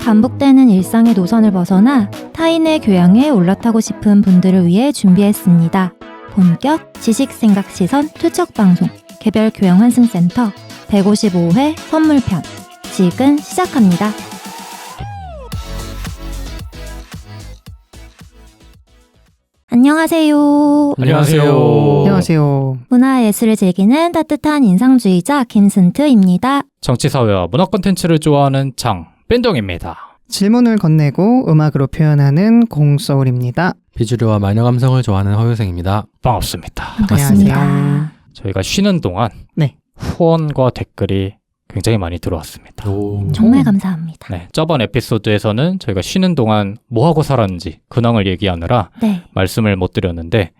반복되는 일상의 노선을 벗어나 타인의 교양에 올라타고 싶은 분들을 위해 준비했습니다. 본격 지식생각시선 투척방송 개별 교양 환승센터 155회 선물편 지금 시작합니다. 안녕하세요. 안녕하세요. 문화예술을 즐기는 따뜻한 인상주의자 김순트입니다. 정치사회와 문화 콘텐츠를 좋아하는 장빈동입니다. 질문을 건네고 음악으로 표현하는 공소울입니다. 비주류와 마녀 감성을 좋아하는 허유생입니다. 반갑습니다. 반갑습니다. 저희가 쉬는 동안 네. 후원과 댓글이 굉장히 많이 들어왔습니다. 정말 감사합니다. 네, 저번 에피소드에서는 저희가 쉬는 동안 뭐하고 살았는지 근황을 얘기하느라 네. 말씀을 못 드렸는데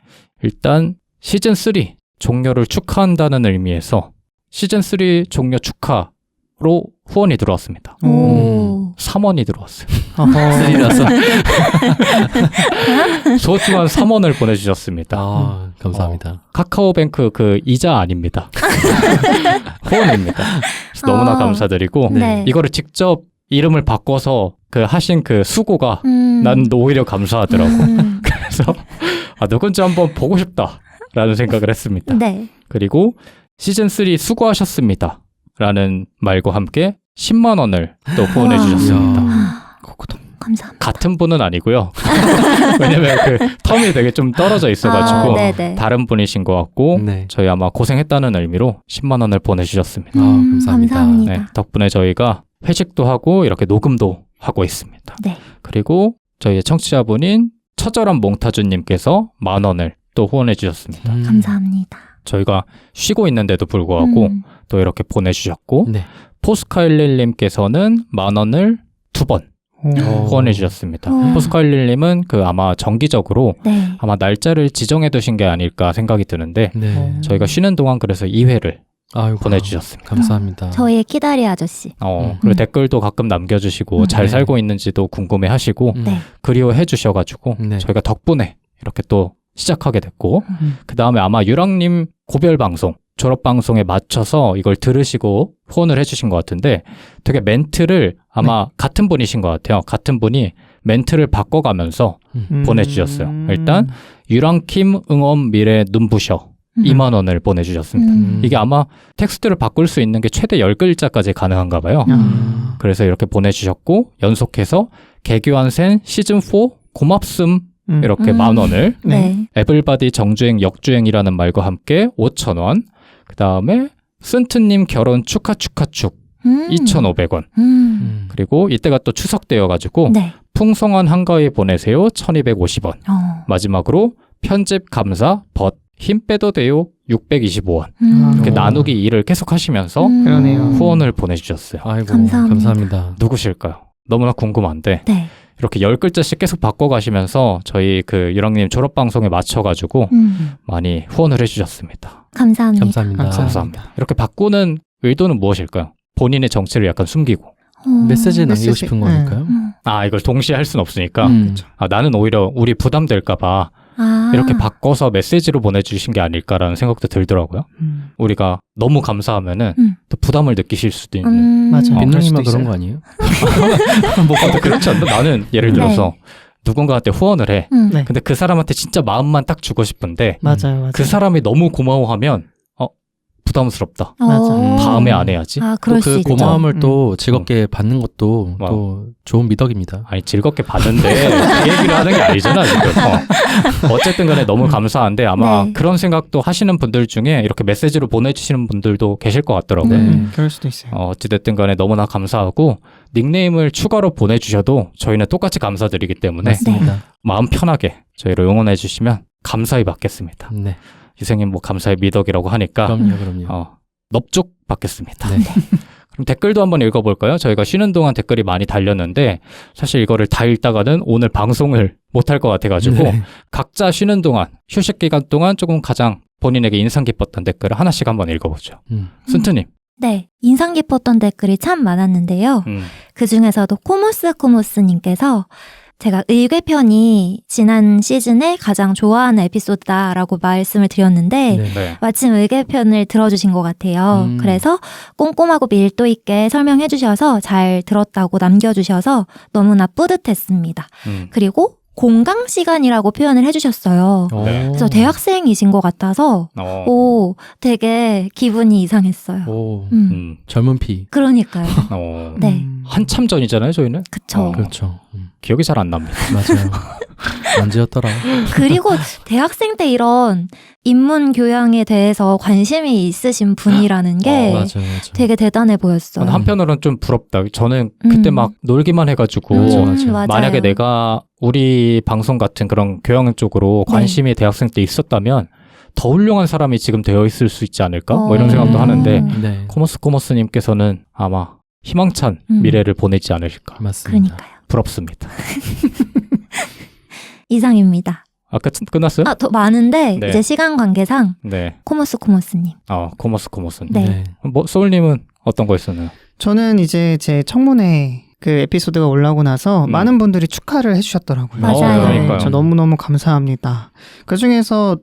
일단 시즌3 종료를 축하한다는 의미에서 시즌3 종료 축하로 후원이 들어왔습니다. 오. 3원이 들어왔어요. 쓰리라서. 소중한 3원을 보내주셨습니다. 아, 감사합니다. 카카오뱅크 그 이자 아닙니다. 후원입니다. 그래서 너무나 감사드리고 네. 이거를 직접 이름을 바꿔서 그 하신 그 수고가 난 오히려 감사하더라고. 그래서 누군지 한번 보고 싶다라는 생각을 했습니다. 네. 그리고 시즌3 수고하셨습니다 라는 말과 함께 10만 원을 또 후원해 주셨습니다. 감사합니다. 같은 분은 아니고요. 왜냐면 그 텀이 되게 좀 떨어져 있어가지고 네네. 다른 분이신 것 같고 네. 저희 아마 고생했다는 의미로 10만 원을 보내주셨습니다. 감사합니다. 감사합니다. 네, 덕분에 저희가 회식도 하고 이렇게 녹음도 하고 있습니다. 네. 그리고 저희의 청취자분인 처절한 몽타주님께서 10,000원을 또 후원해 주셨습니다. 감사합니다. 저희가 쉬고 있는데도 불구하고 또 이렇게 보내주셨고 네. 포스카일릴님께서는 10,000원을 2번 후원해 주셨습니다. 오. 포스카일릴님은 그 아마 정기적으로 네. 아마 날짜를 지정해 두신 게 아닐까 생각이 드는데 네. 저희가 쉬는 동안 그래서 2회를 아이고, 보내주셨습니다. 감사합니다. 저희의 키다리 아저씨. 그리고 댓글도 가끔 남겨주시고 잘 네. 살고 있는지도 궁금해하시고 네. 그리워해 주셔가지고 네. 저희가 덕분에 이렇게 또 시작하게 됐고 음. 그 다음에 아마 유랑님 고별 방송 졸업 방송에 맞춰서 이걸 들으시고 후원을 해주신 것 같은데 되게 멘트를 아마 같은 분이신 것 같아요. 같은 분이 멘트를 바꿔가면서 보내주셨어요. 일단 유랑킴 응원 미래 눈부셔 2만 원을 보내주셨습니다. 이게 아마 텍스트를 바꿀 수 있는 게 최대 10글자까지 가능한가 봐요. 그래서 이렇게 보내주셨고 연속해서 개교한센 시즌4 고맙음 이렇게 10,000원을 네. 에블바디 정주행 역주행이라는 말과 함께 5,000원 그 다음에 쓴트님 결혼 축하 2,500원 그리고 이때가 또 추석 되어가지고 네. 풍성한 한가위 보내세요 1,250원 마지막으로 편집 감사 힘 빼도 돼요 625원 이렇게 나누기 2를 계속 하시면서 그러네요. 후원을 보내주셨어요. 아이고, 감사합니다. 감사합니다. 누구실까요? 너무나 궁금한데 네. 이렇게 10글자씩 계속 바꿔가시면서 저희 그 유랑님 졸업방송에 맞춰가지고 많이 후원을 해주셨습니다. 감사합니다. 감사합니다. 감사합니다. 이렇게 바꾸는 의도는 무엇일까요? 본인의 정체를 약간 숨기고 메시지를 남기고 메시지. 싶은 거니까요. 이걸 동시에 할 수는 없으니까 나는 오히려 우리 부담될까봐 이렇게 바꿔서 메시지로 보내주신 게 아닐까라는 생각도 들더라고요. 우리가 너무 감사하면은 또 부담을 느끼실 수도 있는 맞아요. 그럴 민노님만 수도 그런 있어요. 거 아니에요? 뭐 그렇지 않나? 나는 예를 들어서 누군가한테 후원을 해. 네. 근데 그 사람한테 진짜 마음만 딱 주고 싶은데 맞아요. 그 사람이 너무 고마워하면 부담스럽다. 맞아. 다음에 안 해야지. 그럴 수 그 있죠. 고마움을 또 즐겁게 받는 것도 와. 또 좋은 미덕입니다. 아니 즐겁게 받는데 그 얘기를 하는 게 아니잖아 지금. 어쨌든 간에 너무 감사한데 아마 네. 그런 생각도 하시는 분들 중에 이렇게 메시지로 보내주시는 분들도 계실 것 같더라고요. 그럴 수도 있어요. 어찌됐든 간에 너무나 감사하고 닉네임을 추가로 보내주셔도 저희는 똑같이 감사드리기 때문에 맞습니다. 마음 편하게 저희를 응원해 주시면 감사히 받겠습니다. 네. 유생님 뭐 감사의 미덕이라고 하니까 그럼요. 넙죽 받겠습니다. 네. 그럼 댓글도 한번 읽어볼까요? 저희가 쉬는 동안 댓글이 많이 달렸는데 사실 이거를 다 읽다가는 오늘 방송을 못할 것 같아가지고 네. 각자 쉬는 동안 휴식 기간 동안 조금 가장 본인에게 인상 깊었던 댓글을 하나씩 한번 읽어보죠. 순트님. 네. 인상 깊었던 댓글이 참 많았는데요. 음. 그 중에서도 코모스님께서 제가 의궤편이 지난 시즌에 가장 좋아하는 에피소드다라고 말씀을 드렸는데 네. 네. 마침 의궤편을 들어주신 것 같아요. 음. 그래서 꼼꼼하고 밀도 있게 설명해 주셔서 잘 들었다고 남겨주셔서 너무나 뿌듯했습니다. 그리고 공강 시간이라고 표현을 해주셨어요. 네. 그래서 대학생이신 것 같아서 오 되게 기분이 이상했어요. 오, 젊은 피. 그러니까요. 네. 한참 전이잖아요, 저희는. 그쵸. 그렇죠. 기억이 잘 안 납니다. 맞아요. 언제였더라? 그리고 대학생 때 이런 인문 교양에 대해서 관심이 있으신 분이라는 게 맞아요. 되게 대단해 보였어요. 한편으로는 좀 부럽다. 저는 그때 막 놀기만 해가지고 맞아. 맞아요. 만약에 내가 우리 방송 같은 그런 교양 쪽으로 네. 관심이 대학생 때 있었다면 더 훌륭한 사람이 지금 되어 있을 수 있지 않을까? 뭐 이런 어. 생각도 하는데 네. 코머스님께서는 아마 희망찬 미래를 보내지 않으실까. 맞습니다. 그러니까요. 부럽습니다. 이상입니다. 아까 끝났어요? 더 많은데 네. 이제 시간 관계상 네. 코머스님. 코머스님. 네. 뭐 소울님은 어떤 거 있었나요? 저는 이제 제 청문회 그 에피소드가 올라오고 나서 많은 분들이 축하를 해주셨더라고요. 맞아요. 그러니까요. 저 너무너무 감사합니다. 그 중에서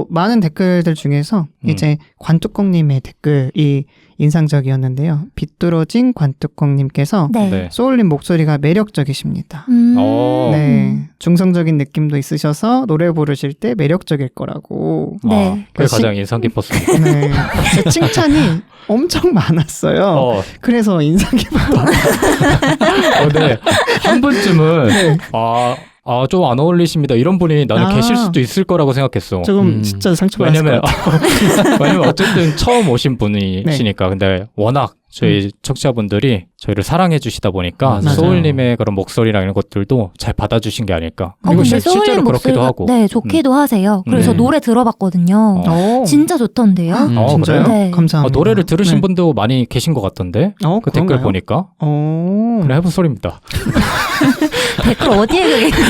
많은 댓글들 중에서 이제 관뚜껑님의 댓글이 인상적이었는데요. 비뚤어진 관뚜껑님께서 네. 네. 소울님 목소리가 매력적이십니다. 어. 네, 중성적인 느낌도 있으셔서 노래 부르실 때 매력적일 거라고. 네. 그게 시- 가장 인상 깊었습니다. 네, 제 칭찬이 엄청 많았어요. 그래서 인상 깊었던. 네. 한 분쯤은 좀 안 어울리십니다. 이런 분이 나는 계실 수도 있을 거라고 생각했어. 조금 진짜 상처받았을 것 왜냐면 같아요. 왜냐면 어쨌든 처음 오신 분이시니까. 근데 워낙 저희 청취자분들이 저희를 사랑해 주시다 보니까 맞아요. 소울님의 그런 목소리랑 이런 것들도 잘 받아주신 게 아닐까. 그리고 근데 실제로 소울님 그렇기도 목소리가- 하고. 네, 좋기도 하세요. 그래서 네. 노래 들어봤거든요. 진짜 좋던데요. 진짜요? 네. 감사합니다. 노래를 들으신 네. 분도 많이 계신 것 같던데. 그 댓글 그런가요? 보니까. 오. 그래 해본 소리입니다. 댓글 어디에 그게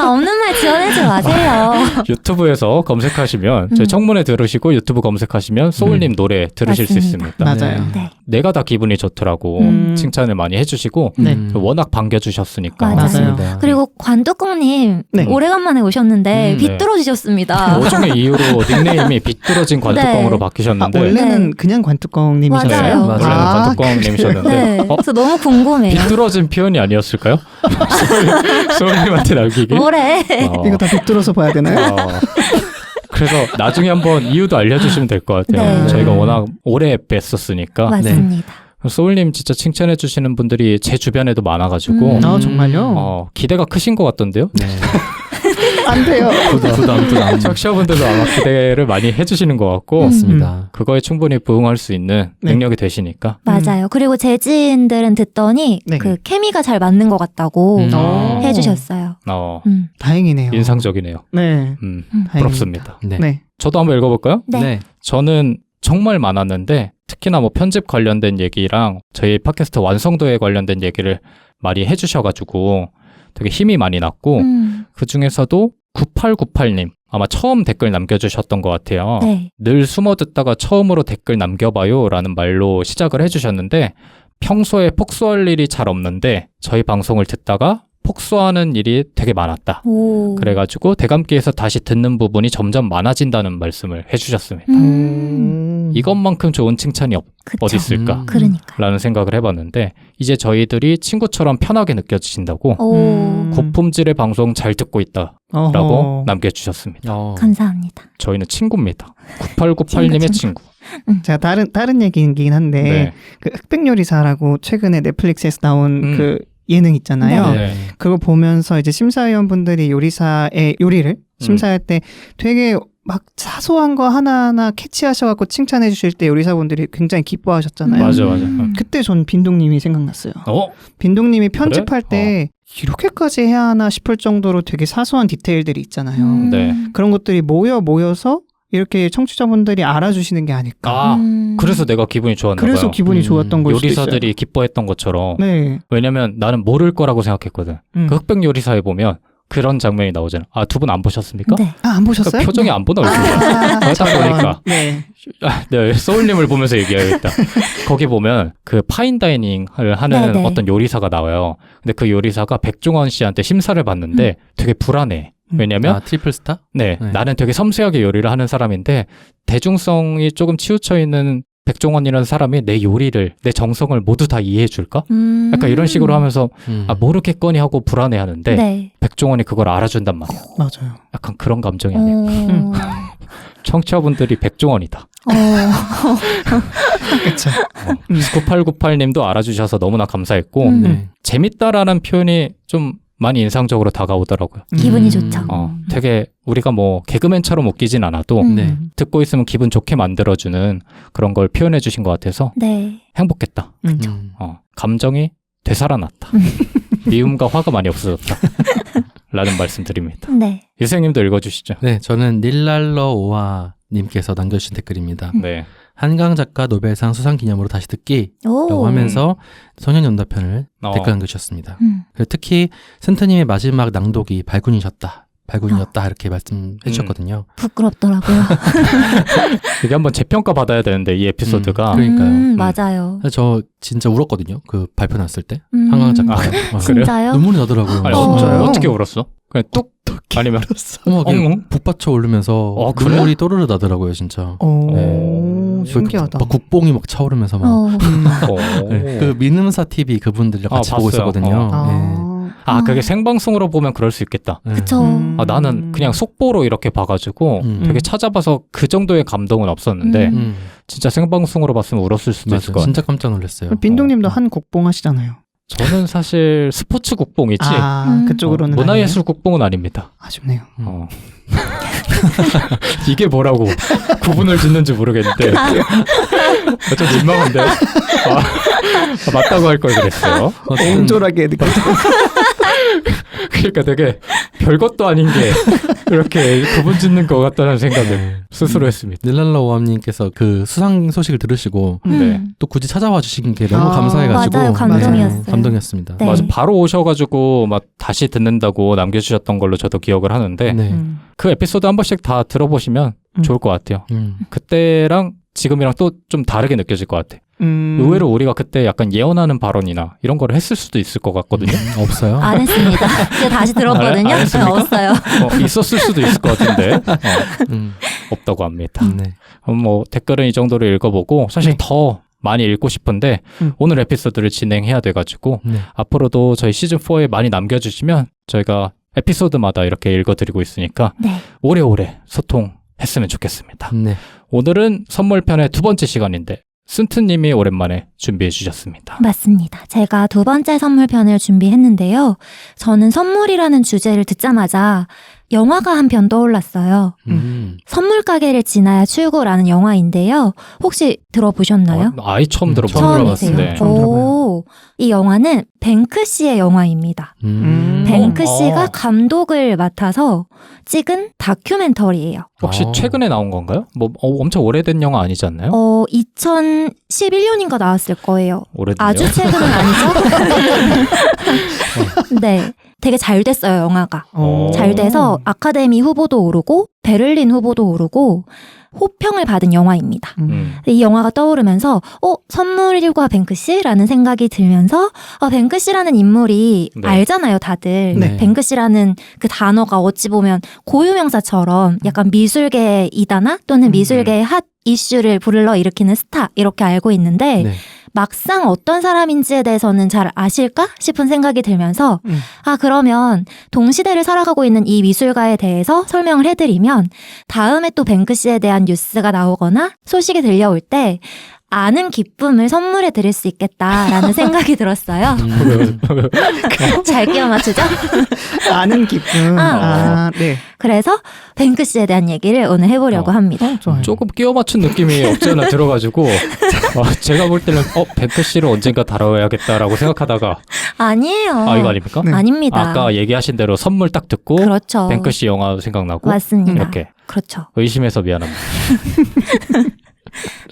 없는 말 지어내지 마세요. 유튜브에서 검색하시면 저희 청문회 들으시고 유튜브 검색하시면 소울님 노래 들으실 수 맞습니다. 있습니다. 맞아요. 네. 내가 다 기분이 좋더라고. 칭찬을 많이 해주시고 네. 워낙 반겨주셨으니까. 맞아요. 맞습니다. 그리고 관뚜껑님 네. 오래간만에 오셨는데 네. 비뚤어지셨습니다. 오종의 이유로 닉네임이 비뚤어진 관뚜껑으로 네. 바뀌셨는데 원래는 네. 그냥 관뚜껑님이셨어요? 맞아요. 원래는 관뚜껑님이셨는데 네. 그래서 너무 궁금해요. 비뚤어진 표현이 아니었을까요? 소울님한테 남기기. 뭐래? 이거 다 비뚤어서 봐야 되나요? 그래서 나중에 한번 이유도 알려주시면 될 것 같아요. 네. 저희가 워낙 오래 뵀었으니까. 맞습니다. 소울님 진짜 칭찬해 주시는 분들이 제 주변에도 많아가지고 정말요? 기대가 크신 것 같던데요. 네. 안 돼요. 부담. 청취자분들도 아마 기대를 많이 해주시는 것 같고 맞습니다. 그거에 충분히 부응할 수 있는 네. 능력이 되시니까. 맞아요. 그리고 재지인들은 듣더니 네. 그 케미가 잘 맞는 것 같다고 해주셨어요. 다행이네요. 인상적이네요. 네. 부럽습니다. 네. 네. 저도 한번 읽어볼까요? 네. 저는 정말 많았는데 특히나 뭐 편집 관련된 얘기랑 저희 팟캐스트 완성도에 관련된 얘기를 많이 해주셔가지고 되게 힘이 많이 났고 그 중에서도 9898님 아마 처음 댓글 남겨주셨던 것 같아요. 네. 늘 숨어 듣다가 처음으로 댓글 남겨봐요 라는 말로 시작을 해주셨는데 평소에 폭소할 일이 잘 없는데 저희 방송을 듣다가 폭소하는 일이 되게 많았다. 오. 그래가지고 대감기에서 다시 듣는 부분이 점점 많아진다는 말씀을 해주셨습니다. 이것만큼 좋은 칭찬이 그쵸. 어디 있을까? 그러니까. 라는 생각을 해봤는데 이제 저희들이 친구처럼 편하게 느껴지신다고 오. 고품질의 방송 잘 듣고 있다 라고 남겨주셨습니다. 감사합니다. 저희는 친구입니다. 9898님의 친구. 제가 다른 얘기이긴 한데 네. 그 흑백요리사라고 최근에 넷플릭스에서 나온 그 예능 있잖아요. 네. 그거 보면서 이제 심사위원분들이 요리사의 요리를 심사할 때 되게 막 사소한 거 하나하나 캐치하셔갖고 칭찬해 주실 때 요리사분들이 굉장히 기뻐하셨잖아요. 맞아. 그때 전 빈동님이 생각났어요. 빈동님이 편집할 때 이렇게까지 해야 하나 싶을 정도로 되게 사소한 디테일들이 있잖아요. 네. 그런 것들이 모여서 이렇게 청취자분들이 알아주시는 게 아닐까. 그래서 내가 기분이 좋았나 봐요. 그래서 기분이 좋았던 걸 수도 있어요. 요리사들이 기뻐했던 것처럼. 네. 왜냐면 나는 모를 거라고 생각했거든. 그 흑백 요리사에 보면 그런 장면이 나오잖아요. 아, 두 분 안 보셨습니까? 네. 아, 안 보셨어요? 그러니까 표정이 안 보나 얼굴이야. 딱 저런. 보니까. 네. 네, 소울님을 보면서 얘기해야겠다. 거기 보면 그 파인다이닝을 하는 네네. 어떤 요리사가 나와요. 근데 그 요리사가 백종원 씨한테 심사를 받는데 되게 불안해. 왜냐면 트리플 스타? 네, 네. 나는 되게 섬세하게 요리를 하는 사람인데 대중성이 조금 치우쳐 있는 백종원이라는 사람이 내 요리를, 내 정성을 모두 다 이해해 줄까? 약간 이런 식으로 하면서 아, 모르겠거니 하고 불안해 하는데 네. 백종원이 그걸 알아준단 말이야. 맞아요. 약간 그런 감정이 아니에요. 청취자분들이 백종원이다. 그렇죠. 9898님도 알아주셔서 너무나 감사했고 네. 재밌다라는 표현이 좀 많이 인상적으로 다가오더라고요. 기분이 좋죠. 되게 우리가 뭐 개그맨처럼 웃기진 않아도 네. 듣고 있으면 기분 좋게 만들어주는 그런 걸 표현해 주신 것 같아서 네. 행복했다. 감정이 되살아났다. 미움과 화가 많이 없어졌다. 라는 말씀 드립니다. 네. 유생님도 읽어주시죠. 네, 저는 닐랄러 오아 님께서 남겨주신 댓글입니다. 네. 한강 작가 노벨상 수상 기념으로 다시 듣기라고 오. 하면서 소년연답편을 댓글 남겨주셨습니다. 그리고 특히 센터님의 마지막 낭독이 발군이셨다. 이렇게 말씀해 주셨거든요. 부끄럽더라고요. 이게 한번 재평가 받아야 되는데 이 에피소드가 그러니까요. 맞아요. 그래서 저 진짜 울었거든요. 그 발표 났을 때. 음. 한강 작가. 그래요? 진짜요? 눈물이 나더라고요. 아니, 진짜요? 어떻게 울었어? 그냥 뚝 아니면 어머, 엉엉? 북받쳐 오르면서 그래? 눈물이 또르르 나더라고요, 진짜. 오, 신기하다. 막 국뽕이 막 차오르면서 막. 어. 네. 그 민음사 TV 그분들이랑 같이 보고 봤어요. 있었거든요. 그게 생방송으로 보면 그럴 수 있겠다. 네. 그쵸. 나는 그냥 속보로 이렇게 봐가지고 되게 찾아봐서 그 정도의 감동은 없었는데 진짜 생방송으로 봤으면 울었을 수도 있을 것 같아요. 진짜 깜짝 놀랐어요. 빈동님도 한 국뽕 하시잖아요. 저는 사실 스포츠 국뽕이지 그쪽으로는 문화예술 국뽕은 아닙니다. 아쉽네요. 이게 뭐라고 구분을 짓는지 모르겠는데 좀 민망한데 맞다고 할 걸 그랬어요. 옹졸하게 느껴. 그러니까 되게 별것도 아닌 게 이렇게 구분 짓는 것 같다는 생각을 스스로 했습니다. 닐랄라 오함님께서 그 수상 소식을 들으시고 네. 또 굳이 찾아와 주신 게 너무 감사해가지고 맞아요. 감동이었어요. 감동이었습니다. 네. 맞아, 바로 오셔가지고 막 다시 듣는다고 남겨주셨던 걸로 저도 기억을 하는데 네. 그 에피소드 한 번씩 다 들어보시면 좋을 것 같아요. 그때랑 지금이랑 또 좀 다르게 느껴질 것 같아. 의외로 우리가 그때 약간 예언하는 발언이나 이런 걸 했을 수도 있을 것 같거든요. 없어요? 안 했습니다. 제가 다시 들었거든요. 안 했습니까? 없어요. 있었을 수도 있을 것 같은데 없다고 합니다. 네. 뭐 댓글은 이 정도로 읽어보고 사실 네. 더 많이 읽고 싶은데 오늘 에피소드를 진행해야 돼가지고 네. 앞으로도 저희 시즌4에 많이 남겨주시면 저희가 에피소드마다 이렇게 읽어드리고 있으니까 네. 오래오래 소통했으면 좋겠습니다. 네. 오늘은 선물편의 두 번째 시간인데 쓴트님이 오랜만에 준비해 주셨습니다. 맞습니다. 제가 두 번째 선물편을 준비했는데요. 저는 선물이라는 주제를 듣자마자 영화가 한 편 떠올랐어요. 선물 가게를 지나야 출구라는 영화인데요. 혹시 들어보셨나요? 아예 처음 들어본 처음 것 처음이세요? 같은데. 처음 들어봐요. 오, 이 영화는 뱅크 씨의 영화입니다. 뱅크 씨가 감독을 맡아서 찍은 다큐멘터리예요. 혹시 최근에 나온 건가요? 뭐 엄청 오래된 영화 아니지 않나요? 2011년인가 나왔을 거예요. 오래됐네요. 아주 최근은 아니죠? 네. 되게 잘 됐어요, 영화가. 잘 돼서 아카데미 후보도 오르고 베를린 후보도 오르고 호평을 받은 영화입니다. 이 영화가 떠오르면서 선물일과 뱅크씨라는 생각이 들면서 뱅크씨라는 인물이 네. 알잖아요, 다들. 네. 뱅크씨라는 그 단어가 어찌 보면 고유명사처럼 약간 미술계의 이단아 또는 미술계의 핫 이슈를 불러일으키는 스타 이렇게 알고 있는데 네. 막상 어떤 사람인지에 대해서는 잘 아실까 싶은 생각이 들면서 그러면 동시대를 살아가고 있는 이 미술가에 대해서 설명을 해드리면 다음에 또 뱅크씨에 대한 뉴스가 나오거나 소식이 들려올 때 아는 기쁨을 선물해 드릴 수 있겠다라는 생각이 들었어요. 잘 끼워 맞추죠? 아는 기쁨. 네. 그래서 뱅크씨에 대한 얘기를 오늘 해보려고 합니다. 좋아요. 조금 끼워 맞춘 느낌이 없지 않아 들어가지고 제가 볼 때는 뱅크씨를 언젠가 다뤄야겠다라고 생각하다가 아니에요. 이거 아닙니까? 네. 아닙니다. 아까 얘기하신 대로 선물 딱 듣고 그렇죠. 뱅크씨 영화 생각나고 맞습니다. 이렇게 그렇죠. 의심해서 미안합니다.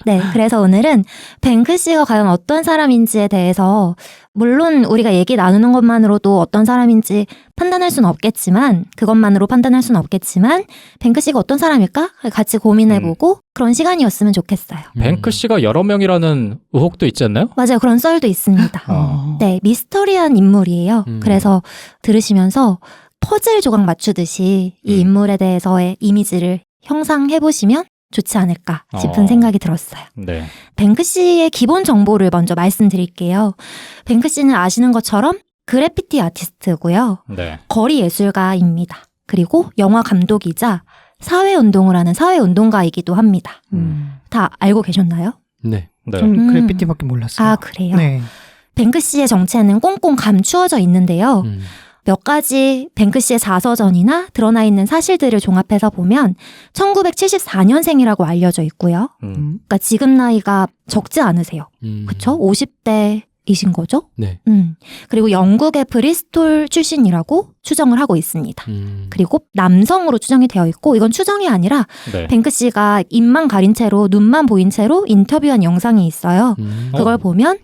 네, 그래서 오늘은 뱅크시가 과연 어떤 사람인지에 대해서 물론 우리가 얘기 나누는 것만으로도 어떤 사람인지 판단할 수는 없겠지만 그것만으로 판단할 수는 없겠지만 뱅크시가 어떤 사람일까? 같이 고민해보고 그런 시간이었으면 좋겠어요. 뱅크시가 여러 명이라는 의혹도 있지 않나요? 맞아요. 그런 썰도 있습니다. 네, 미스터리한 인물이에요. 그래서 들으시면서 퍼즐 조각 맞추듯이 이 인물에 대해서의 이미지를 형상해보시면 좋지 않을까 싶은 생각이 들었어요. 네. 뱅크시의 기본 정보를 먼저 말씀드릴게요. 뱅크시는 아시는 것처럼 그래피티 아티스트고요. 네. 거리 예술가입니다. 그리고 영화 감독이자 사회운동을 하는 사회운동가이기도 합니다. 다 알고 계셨나요? 네. 네. 전 그래피티밖에 몰랐어요. 아, 그래요? 네. 뱅크시의 정체는 꽁꽁 감추어져 있는데요. 몇 가지 뱅크시의 자서전이나 드러나 있는 사실들을 종합해서 보면 1974년생이라고 알려져 있고요. 그러니까 지금 나이가 적지 않으세요. 그쵸? 50대이신 거죠? 네. 그리고 영국의 브리스톨 출신이라고 추정을 하고 있습니다. 그리고 남성으로 추정이 되어 있고 이건 추정이 아니라 네. 뱅크시가 입만 가린 채로 눈만 보인 채로 인터뷰한 영상이 있어요. 그걸 보면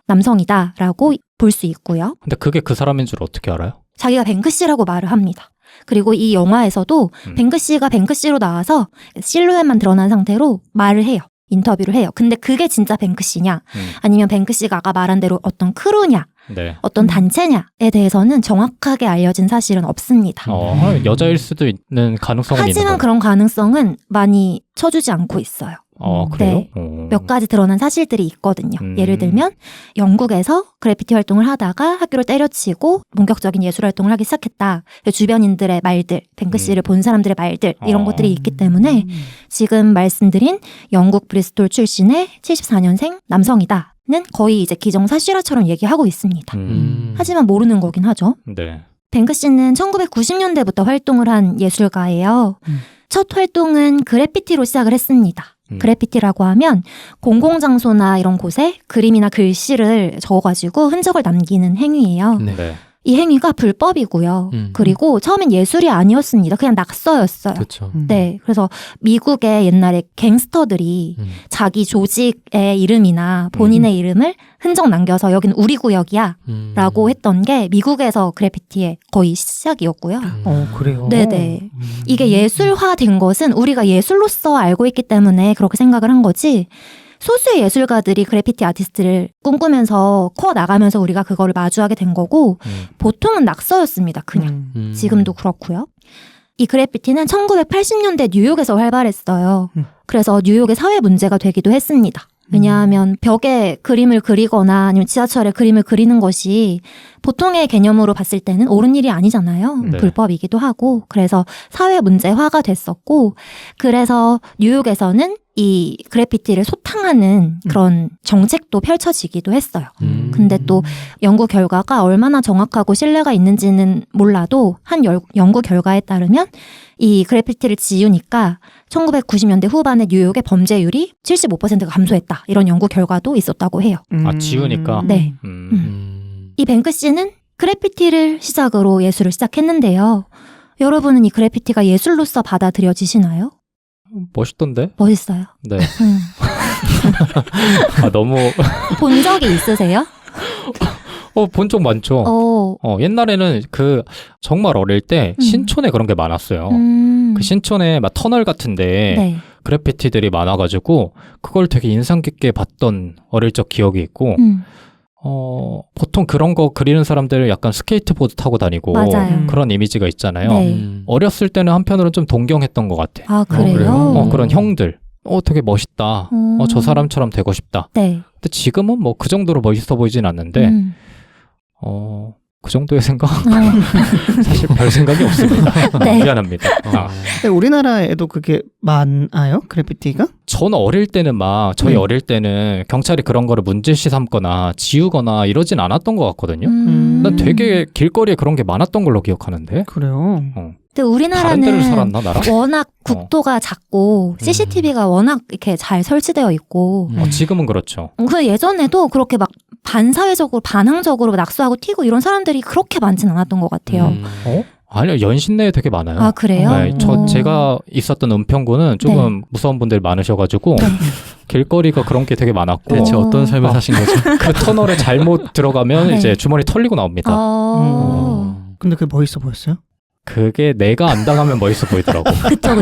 남성이다라고 볼 수 있고요. 근데 그게 그 사람인 줄 어떻게 알아요? 자기가 뱅크시라고 말을 합니다. 그리고 이 영화에서도 뱅크시가 뱅크시로 나와서 실루엣만 드러난 상태로 말을 해요. 인터뷰를 해요. 근데 그게 진짜 뱅크시냐 아니면 뱅크시가 아까 말한 대로 어떤 크루냐 네. 어떤 단체냐에 대해서는 정확하게 알려진 사실은 없습니다. 여자일 수도 있는 가능성은 있는 하지만 거예요. 그런 가능성은 많이 쳐주지 않고 있어요. 그래요? 네. 몇 가지 드러난 사실들이 있거든요. 예를 들면 영국에서 그래피티 활동을 하다가 학교를 때려치고 본격적인 예술 활동을 하기 시작했다. 주변인들의 말들, 뱅크시를 본 사람들의 말들 이런 것들이 있기 때문에 지금 말씀드린 영국 브리스톨 출신의 74년생 남성이다는 거의 이제 기정사실화처럼 얘기하고 있습니다. 하지만 모르는 거긴 하죠. 네. 뱅크시는 1990년대부터 활동을 한 예술가예요. 첫 활동은 그래피티로 시작을 했습니다. 그래피티라고 하면 공공장소나 이런 곳에 그림이나 글씨를 적어가지고 흔적을 남기는 행위예요. 네. 이 행위가 불법이고요. 그리고 처음엔 예술이 아니었습니다. 그냥 낙서였어요. 그렇죠. 네, 그래서 미국의 옛날에 갱스터들이 자기 조직의 이름이나 본인의 이름을 흔적 남겨서 여기는 우리 구역이야 라고 했던 게 미국에서 그래피티의 거의 시작이었고요. 그래요? 네네. 이게 예술화된 것은 우리가 예술로서 알고 있기 때문에 그렇게 생각을 한 거지 소수의 예술가들이 그래피티 아티스트를 꿈꾸면서 커 나가면서 우리가 그거를 마주하게 된 거고 보통은 낙서였습니다. 그냥. 지금도 그렇고요. 이 그래피티는 1980년대 뉴욕에서 활발했어요. 그래서 뉴욕의 사회 문제가 되기도 했습니다. 왜냐하면 벽에 그림을 그리거나 아니면 지하철에 그림을 그리는 것이 보통의 개념으로 봤을 때는 옳은 일이 아니잖아요. 네. 불법이기도 하고 그래서 사회 문제화가 됐었고 그래서 뉴욕에서는 이 그래피티를 소탕하는 그런 정책도 펼쳐지기도 했어요. 근데 또 연구 결과가 얼마나 정확하고 신뢰가 있는지는 몰라도 한 연구 결과에 따르면 이 그래피티를 지우니까 1990년대 후반에 뉴욕의 범죄율이 75%가 감소했다. 이런 연구 결과도 있었다고 해요. 지우니까? 네. 이 뱅크시는 그래피티를 시작으로 예술을 시작했는데요. 여러분은 이 그래피티가 예술로서 받아들여지시나요? 멋있던데? 멋있어요. 네. 너무 본 적이 있으세요? 본 적 많죠. 옛날에는 정말 어릴 때 신촌에 그런 게 많았어요. 그 신촌에 막 터널 같은데 네. 그래피티들이 많아가지고 그걸 되게 인상 깊게 봤던 어릴 적 기억이 있고 보통 그런 거 그리는 사람들 약간 스케이트보드 타고 다니고 맞아요. 그런 이미지가 있잖아요. 네. 어렸을 때는 한편으로는 좀 동경했던 것 같아. 아, 그래요? 그래요? 그런 형들. 되게 멋있다. 저 사람처럼 되고 싶다. 네. 근데 지금은 뭐 그 정도로 멋있어 보이진 않는데 그 정도의 생각? 사실 별 생각이 없습니다. 네. 미안합니다. 근데 우리나라에도 그게 많아요? 그래피티가? 저는 어릴 때는 저희 네. 어릴 때는 경찰이 그런 거를 문제시 삼거나 지우거나 이러진 않았던 것 같거든요. 난 되게 길거리에 그런 게 많았던 걸로 기억하는데. 그래요? 근데 다른 데를 우리나라는 살았나 나랑? 워낙 국도가 작고 CCTV가 워낙 이렇게 잘 설치되어 있고 지금은 그렇죠. 그 예전에도 그렇게 막 반사회적으로 반항적으로 낙서하고 튀고 이런 사람들이 그렇게 많진 않았던 것 같아요. 아니요, 연신내에 되게 많아요. 아, 그래요? 네, 제가 있었던 은평구는 조금 무서운 분들이 많으셔가지고 길거리가 그런 게 되게 많았고 대체 어떤 삶을 사신 거죠? 그 터널에 잘못 들어가면 네. 이제 주머니 털리고 나옵니다. 근데 그게 멋있어 보였어요? 그게 내가 안 당하면 멋있어 보이더라고. 그쵸.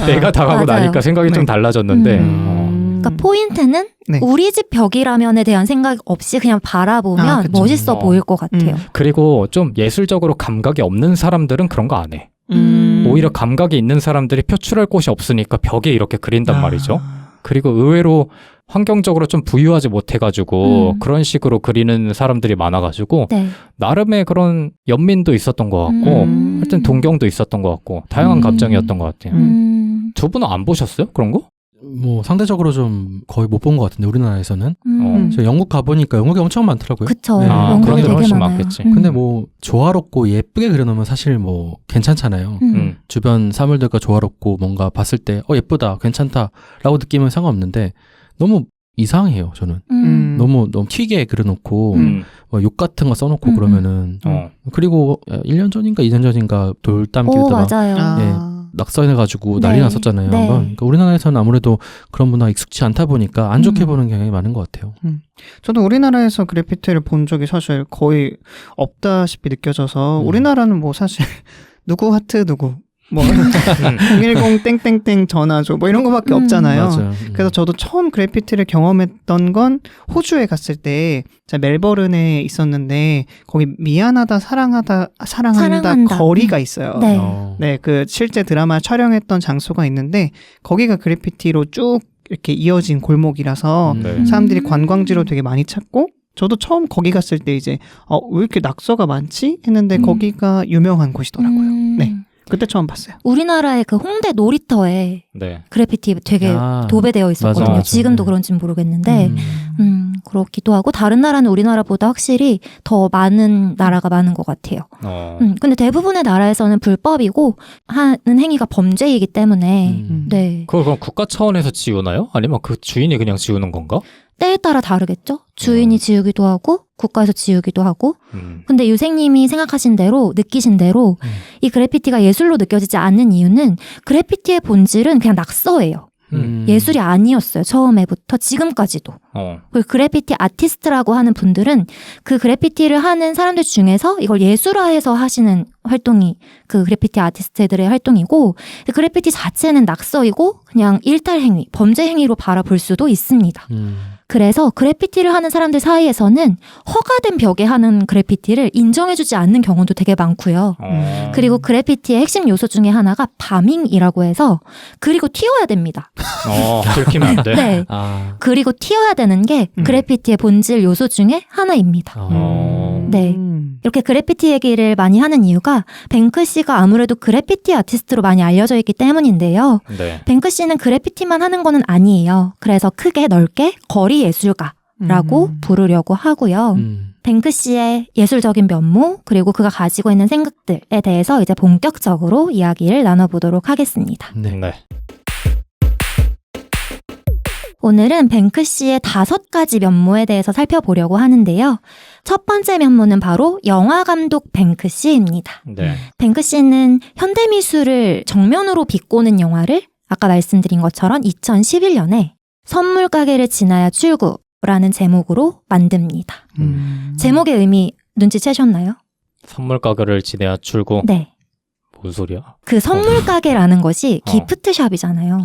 내가 당하고 맞아요. 나니까 생각이 좀 달라졌는데 그러니까 포인트는 네. 우리 집 벽이라면에 대한 생각 없이 그냥 바라보면 아, 그쵸. 멋있어 보일 것 같아요. 그리고 좀 예술적으로 감각이 없는 사람들은 그런 거 안 해. 오히려 감각이 있는 사람들이 표출할 곳이 없으니까 벽에 이렇게 그린단 말이죠. 그리고 의외로 환경적으로 좀 부유하지 못해가지고 그런 식으로 그리는 사람들이 많아가지고 네. 나름의 그런 연민도 있었던 것 같고 하여튼 동경도 있었던 것 같고 다양한 감정이었던 것 같아요. 두 분은 안 보셨어요? 그런 거? 뭐 상대적으로 좀 거의 못 본 것 같은데 우리나라에서는 어. 저 영국 가보니까 영국이 엄청 많더라고요. 그쵸. 네. 영국이 그런 데는 되게 훨씬 많아요. 많겠지. 음. 근데 뭐 조화롭고 예쁘게 그려놓으면 사실 뭐 괜찮잖아요. 주변 사물들과 조화롭고 뭔가 봤을 때 예쁘다 괜찮다라고 느끼면 상관없는데 너무 이상해요 저는. 너무 튀게 그려놓고 뭐 욕 같은 거 써놓고 그러면은 그리고 1년 전인가 2년 전인가 돌담 오, 길다가 맞아요. 낙서해가지고 네. 난리 났었잖아요. 네. 한번. 그러니까 우리나라에서는 아무래도 그런 문화가 익숙치 않다 보니까 안 좋게 보는 경향이 많은 것 같아요. 저도 우리나라에서 그래피티를 본 적이 사실 거의 없다시피 느껴져서 우리나라는 뭐 사실 누구 하트 누구 뭐 010 땡땡땡 전화줘 뭐 이런 거밖에 없잖아요. 맞아요. 그래서 저도 처음 그래피티를 경험했던 건 호주에 갔을 때 제가 멜버른에 있었는데 거기 미안하다 사랑한다 사랑한다. 거리가 있어요. 네. 네, 그 실제 드라마 촬영했던 장소가 있는데 거기가 그래피티로 쭉 이렇게 이어진 골목이라서 네. 사람들이 관광지로 되게 많이 찾고 저도 처음 거기 갔을 때 이제 왜 이렇게 낙서가 많지? 했는데 거기가 유명한 곳이더라고요. 네. 그때 처음 봤어요. 우리나라의 그 홍대 놀이터에 네. 그래피티 되게 도배되어 있었거든요. 맞아. 지금도 네. 그런지는 모르겠는데 그렇기도 하고 다른 나라는 우리나라보다 확실히 더 많은 나라가 많은 것 같아요. 근데 대부분의 나라에서는 불법이고 하는 행위가 범죄이기 때문에 네. 그걸 그럼 국가 차원에서 지우나요? 아니면 그 주인이 그냥 지우는 건가? 때에 따라 다르겠죠? 주인이 지우기도 하고 국가에서 지우기도 하고 근데 유생님이 생각하신 대로 느끼신 대로 이 그래피티가 예술로 느껴지지 않는 이유는 그래피티의 본질은 그냥 낙서예요. 예술이 아니었어요. 처음에부터 지금까지도. 그리고 그래피티 아티스트라고 하는 분들은 그 그래피티를 하는 사람들 중에서 이걸 예술화해서 하시는 활동이 그 그래피티 아티스트들의 활동이고 그래피티 자체는 낙서이고 그냥 일탈 행위, 범죄 행위로 바라볼 수도 있습니다. 그래서 그래피티를 하는 사람들 사이에서는 허가된 벽에 하는 그래피티를 인정해주지 않는 경우도 되게 많고요. 그리고 그래피티의 핵심 요소 중에 하나가 바밍이라고 해서 그리고 튀어야 됩니다. 들키면 안 돼? 네. 그리고 튀어야 되는 게 그래피티의 본질 요소 중에 하나입니다. 네. 이렇게 그래피티 얘기를 많이 하는 이유가 뱅크시가 아무래도 그래피티 아티스트로 많이 알려져 있기 때문인데요. 네. 뱅크시는 그래피티만 하는 거는 아니에요. 그래서 크게 넓게 거리 예술가라고 부르려고 하고요. 뱅크시의 예술적인 면모 그리고 그가 가지고 있는 생각들에 대해서 이제 본격적으로 이야기를 나눠보도록 하겠습니다. 네. 오늘은 뱅크시의 5가지 면모에 대해서 살펴보려고 하는데요. 첫 번째 면모는 바로 영화감독 뱅크시입니다. 네. 뱅크시는 현대미술을 정면으로 비꼬는 영화를 아까 말씀드린 것처럼 2011년에 선물 가게를 지나야 출구라는 제목으로 만듭니다. 제목의 의미 눈치채셨나요? 선물 가게를 지내야 출구. 네. 뭔 소리야? 그 선물 가게라는 것이 기프트샵이잖아요.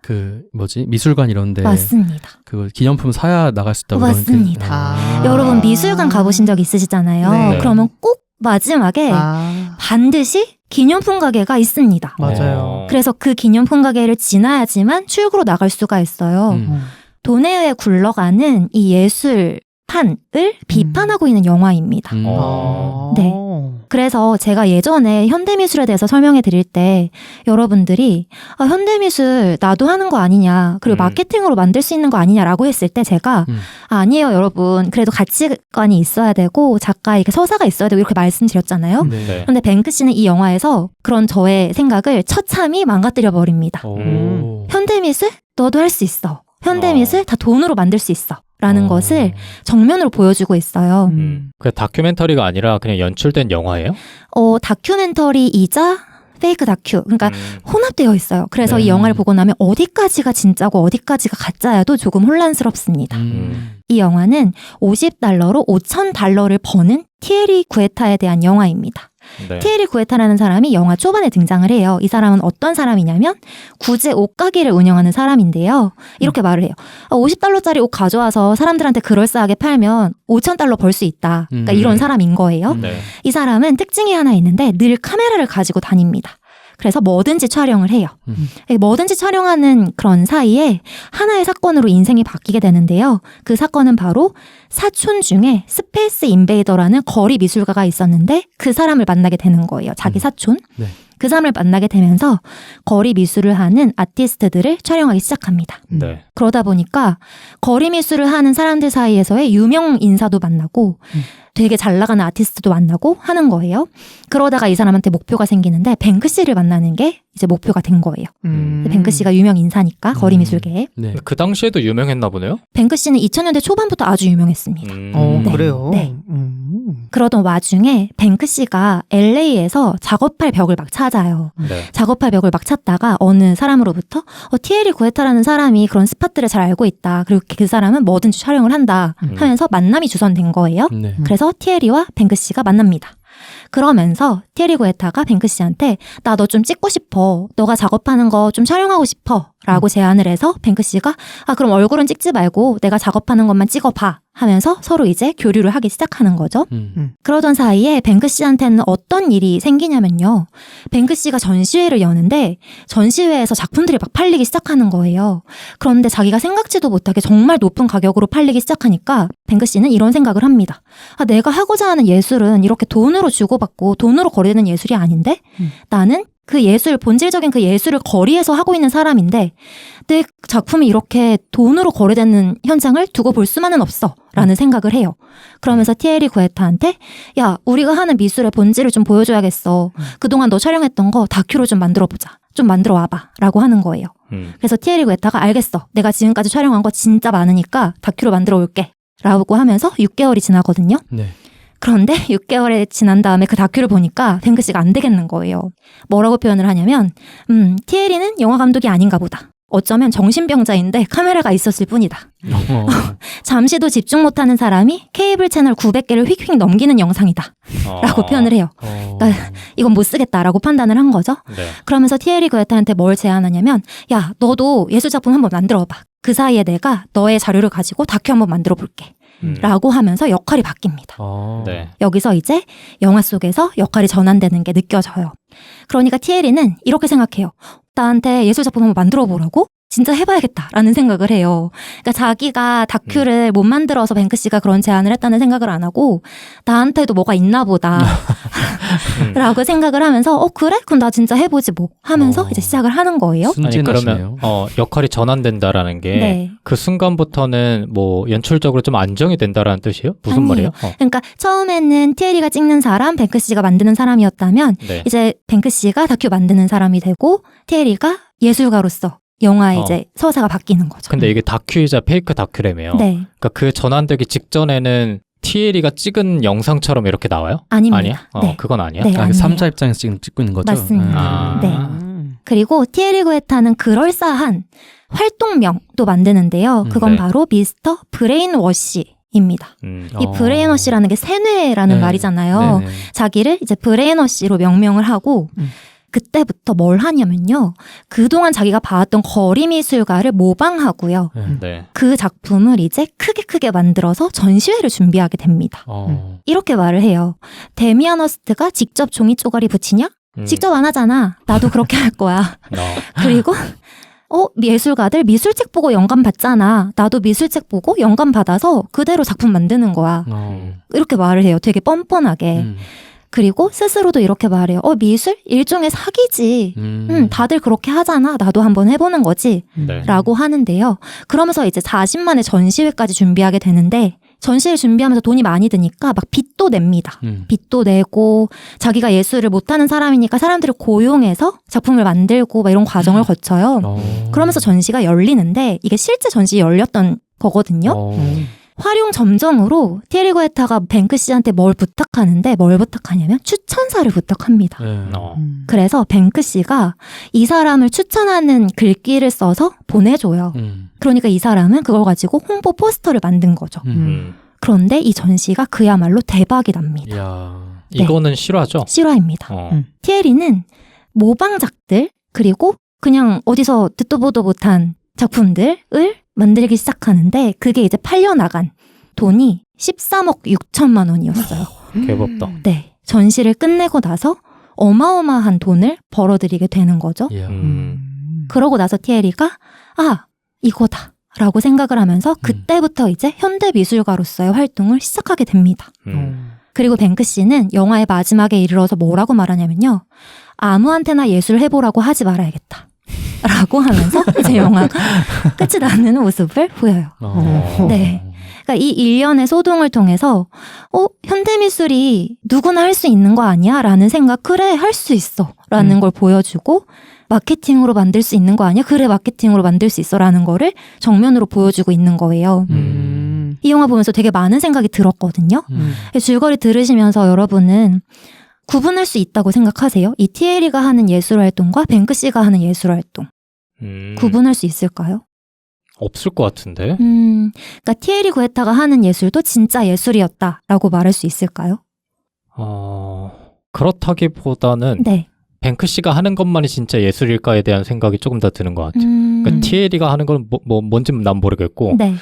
그 뭐지 미술관 이런데 맞습니다. 그 기념품 사야 나갈 수 있다고 맞습니다. 여러분 미술관 가보신 적 있으시잖아요. 네. 그러면 꼭 마지막에 반드시 기념품 가게가 있습니다. 맞아요. 그래서 그 기념품 가게를 지나야지만 출구로 나갈 수가 있어요. 돈에 의해 굴러가는 이 예술판을 비판하고 있는 영화입니다. 네. 그래서 제가 예전에 현대미술에 대해서 설명해 드릴 때 여러분들이 현대미술 나도 하는 거 아니냐 그리고 마케팅으로 만들 수 있는 거 아니냐라고 했을 때 제가 아니에요 여러분 그래도 가치관이 있어야 되고 작가에게 서사가 있어야 되고 이렇게 말씀드렸잖아요. 네. 그런데 뱅크시는 이 영화에서 그런 저의 생각을 처참히 망가뜨려 버립니다. 현대미술? 너도 할 수 있어. 현대미술 다 돈으로 만들 수 있어. 라는 것을 정면으로 보여주고 있어요. 그 다큐멘터리가 아니라 그냥 연출된 영화예요? 다큐멘터리이자 페이크 다큐. 그러니까 혼합되어 있어요. 그래서 네. 이 영화를 보고 나면 어디까지가 진짜고 어디까지가 가짜야도 조금 혼란스럽습니다. 이 영화는 $50로 $5,000를 버는 티에리 구에타에 대한 영화입니다. 네. 티에리 구에타라는 사람이 영화 초반에 등장을 해요. 이 사람은 어떤 사람이냐면 구제 옷가게를 운영하는 사람인데요. 이렇게 말을 해요. $50짜리 옷 가져와서 사람들한테 그럴싸하게 팔면 $5,000 벌 수 있다. 그러니까 이런 사람인 거예요. 네. 이 사람은 특징이 하나 있는데 늘 카메라를 가지고 다닙니다. 그래서 뭐든지 촬영을 해요. 뭐든지 촬영하는 그런 사이에 하나의 사건으로 인생이 바뀌게 되는데요. 그 사건은 바로 사촌 중에 스페이스 인베이더라는 거리 미술가가 있었는데 그 사람을 만나게 되는 거예요. 자기 사촌. 네. 그 사람을 만나게 되면서 거리 미술을 하는 아티스트들을 촬영하기 시작합니다. 네. 그러다 보니까 거리 미술을 하는 사람들 사이에서의 유명 인사도 만나고 되게 잘 나가는 아티스트도 만나고 하는 거예요. 그러다가 이 사람한테 목표가 생기는데 뱅크시를 만나는 게 이제 목표가 된 거예요. 뱅크시가 유명 인사니까 거리 미술계에. 네. 그 당시에도 유명했나 보네요? 뱅크시는 2000년대 초반부터 아주 유명했습니다. 네. 그래요? 네. 그러던 와중에 뱅크시가 LA에서 작업할 벽을 막 찾아요. 네. 작업할 벽을 막 찾다가 어느 사람으로부터 티에리 구에타라는 사람이 그런 스팟들을 잘 알고 있다. 그리고 그 사람은 뭐든지 촬영을 한다 하면서 만남이 주선된 거예요. 네. 그래서 티에리와 뱅크시가 만납니다. 그러면서 티에리 구에타가 뱅크시한테 나 너 좀 찍고 싶어. 너가 작업하는 거 좀 촬영하고 싶어. 라고 제안을 해서 뱅크시가 그럼 얼굴은 찍지 말고 내가 작업하는 것만 찍어봐 하면서 서로 이제 교류를 하기 시작하는 거죠. 그러던 사이에 뱅크시한테는 어떤 일이 생기냐면요. 뱅크시가 전시회를 여는데 전시회에서 작품들이 막 팔리기 시작하는 거예요. 그런데 자기가 생각지도 못하게 정말 높은 가격으로 팔리기 시작하니까 뱅크시는 이런 생각을 합니다. 내가 하고자 하는 예술은 이렇게 돈으로 주고받고 돈으로 거래되는 예술이 아닌데 나는 그 예술, 본질적인 그 예술을 거리에서 하고 있는 사람인데 내 작품이 이렇게 돈으로 거래되는 현상을 두고 볼 수만은 없어 라는 생각을 해요. 그러면서 티에리 구에타한테 야, 우리가 하는 미술의 본질을 좀 보여줘야겠어. 그동안 너 촬영했던 거 다큐로 좀 만들어보자. 좀 만들어 와봐 라고 하는 거예요. 그래서 티에리 구에타가 알겠어. 내가 지금까지 촬영한 거 진짜 많으니까 다큐로 만들어 올게 라고 하면서 6개월이 지나거든요. 네. 그런데 6개월이 지난 다음에 그 다큐를 보니까 뱅크시가 안 되겠는 거예요. 뭐라고 표현을 하냐면 티에리는 영화 감독이 아닌가 보다. 어쩌면 정신병자인데 카메라가 있었을 뿐이다. 잠시도 집중 못하는 사람이 케이블 채널 900개를 휙휙 넘기는 영상이다. 라고 표현을 해요. 이건 못 쓰겠다라고 판단을 한 거죠. 네. 그러면서 티에리 구에타한테 뭘 제안하냐면 야, 너도 예술작품 한번 만들어봐. 그 사이에 내가 너의 자료를 가지고 다큐 한번 만들어 볼게. 라고 하면서 역할이 바뀝니다. 네. 여기서 이제 영화 속에서 역할이 전환되는 게 느껴져요. 그러니까 티에리는 이렇게 생각해요. 나한테 예술작품 한번 만들어 보라고? 진짜 해봐야겠다라는 생각을 해요. 그러니까 자기가 다큐를 못 만들어서 뱅크시가 그런 제안을 했다는 생각을 안 하고 나한테도 뭐가 있나 보다 라고 생각을 하면서 그래? 그럼 나 진짜 해보지 뭐 하면서 이제 시작을 하는 거예요. 아니 그러면 순진하시네요. 역할이 전환된다라는 게 네. 그 순간부터는 뭐 연출적으로 좀 안정이 된다라는 뜻이에요? 무슨 아니에요. 말이에요? 그러니까 처음에는 티에리가 찍는 사람, 뱅크시가 만드는 사람이었다면 네. 이제 뱅크시가 다큐 만드는 사람이 되고 티에리가 예술가로서 영화의 이제 서사가 바뀌는 거죠. 근데 이게 다큐이자 페이크 다큐라며요. 네. 그러니까 그 전환되기 직전에는 티에리가 찍은 영상처럼 이렇게 나와요? 아닙니다. 아니야? 네. 그건 아니야? 네. 그 아니에요. 3자 입장에서 지금 찍고 있는 거죠? 맞습니다. 네. 아. 그리고 티에리 구에타는 그럴싸한 활동명도 만드는데요. 그건 네. 바로 미스터 브레인워시입니다. 이 브레인워시라는 게 세뇌라는 네. 말이잖아요. 네네. 자기를 이제 브레인워시로 명명을 하고 그때부터 뭘 하냐면요. 그동안 자기가 봐왔던 거리 미술가를 모방하고요. 네. 그 작품을 이제 크게 만들어서 전시회를 준비하게 됩니다. 이렇게 말을 해요. 데미안 허스트가 직접 종이 쪼가리 붙이냐? 직접 안 하잖아. 나도 그렇게 할 거야. 그리고 예술가들 미술책 보고 영감 받잖아. 나도 미술책 보고 영감 받아서 그대로 작품 만드는 거야. 이렇게 말을 해요. 되게 뻔뻔하게. 그리고 스스로도 이렇게 말해요. 미술? 일종의 사기지. 다들 그렇게 하잖아. 나도 한번 해보는 거지. 네. 라고 하는데요. 그러면서 이제 자신만의 전시회까지 준비하게 되는데 전시회 준비하면서 돈이 많이 드니까 막 빚도 냅니다. 빚도 내고 자기가 예술을 못하는 사람이니까 사람들을 고용해서 작품을 만들고 막 이런 과정을 거쳐요. 그러면서 전시가 열리는데 이게 실제 전시 열렸던 거거든요. 활용 점정으로 티에리 구에타가 뱅크시한테 뭘 부탁하냐면 추천사를 부탁합니다. 네. 그래서 뱅크시가 이 사람을 추천하는 글귀를 써서 보내줘요. 그러니까 이 사람은 그걸 가지고 홍보 포스터를 만든 거죠. 그런데 이 전시가 그야말로 대박이 납니다. 이야. 이거는 실화죠? 실화입니다. 티에리는 모방작들 그리고 그냥 어디서 듣도 보도 못한 작품들을 만들기 시작하는데 그게 이제 팔려나간 돈이 13억 6천만 원이었어요. 개법다. 네. 전시를 끝내고 나서 어마어마한 돈을 벌어들이게 되는 거죠. 이야. 그러고 나서 티에리가 이거다 라고 생각을 하면서 그때부터 이제 현대미술가로서의 활동을 시작하게 됩니다. 그리고 뱅크시는 영화의 마지막에 이르러서 뭐라고 말하냐면요. 아무한테나 예술 해보라고 하지 말아야겠다. 라고 하면서 이제 영화가 끝이 나는 모습을 보여요. 네. 그러니까 이 일련의 소동을 통해서 현대미술이 누구나 할 수 있는 거 아니야? 라는 생각, 그래, 할 수 있어. 라는 걸 보여주고 마케팅으로 만들 수 있는 거 아니야? 그래, 마케팅으로 만들 수 있어. 라는 거를 정면으로 보여주고 있는 거예요. 이 영화 보면서 되게 많은 생각이 들었거든요. 줄거리 들으시면서 여러분은 구분할 수 있다고 생각하세요? 이 티에리가 하는 예술활동과 뱅크시가 하는 예술활동. 구분할 수 있을까요? 없을 것 같은데. 그러니까 티에리 구에타가 하는 예술도 진짜 예술이었다라고 말할 수 있을까요? 그렇다기보다는 네. 뱅크시가 하는 것만이 진짜 예술일까에 대한 생각이 조금 더 드는 것 같아요. 그러니까 티에리가 하는 건 뭔지는 난 모르겠고 네.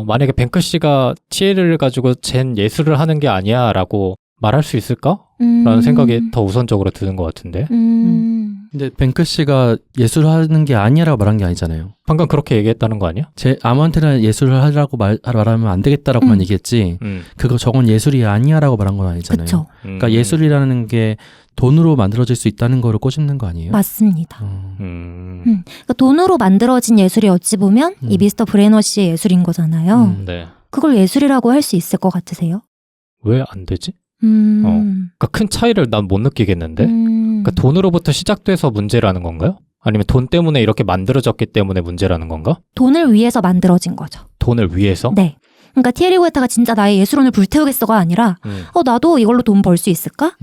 만약에 뱅크시가 티에리를 가지고 쟨 예술을 하는 게 아니야 라고 말할 수 있을까? 라는 생각이 더 우선적으로 드는 것 같은데. 근데 뱅크시가 예술하는 게 아니라고 말한 게 아니잖아요. 방금 그렇게 얘기했다는 거 아니야? 아무한테나 예술을 하라고 말하면 안 되겠다라고만 얘기했지. 저건 예술이 아니야라고 말한 건 아니잖아요. 그쵸. 그러니까 예술이라는 게 돈으로 만들어질 수 있다는 거를 꼬집는 거 아니에요? 맞습니다. 그러니까 돈으로 만들어진 예술이 어찌 보면 이 미스터 브레너시의 예술인 거잖아요. 네. 그걸 예술이라고 할 수 있을 것 같으세요? 왜 안 되지? 그러니까 큰 차이를 난 못 느끼겠는데? 그러니까 돈으로부터 시작돼서 문제라는 건가요? 아니면 돈 때문에 이렇게 만들어졌기 때문에 문제라는 건가? 돈을 위해서 만들어진 거죠. 돈을 위해서? 네. 그러니까 티에리 구에타가 진짜 나의 예술혼을 불태우겠어가 아니라 나도 이걸로 돈 벌 수 있을까?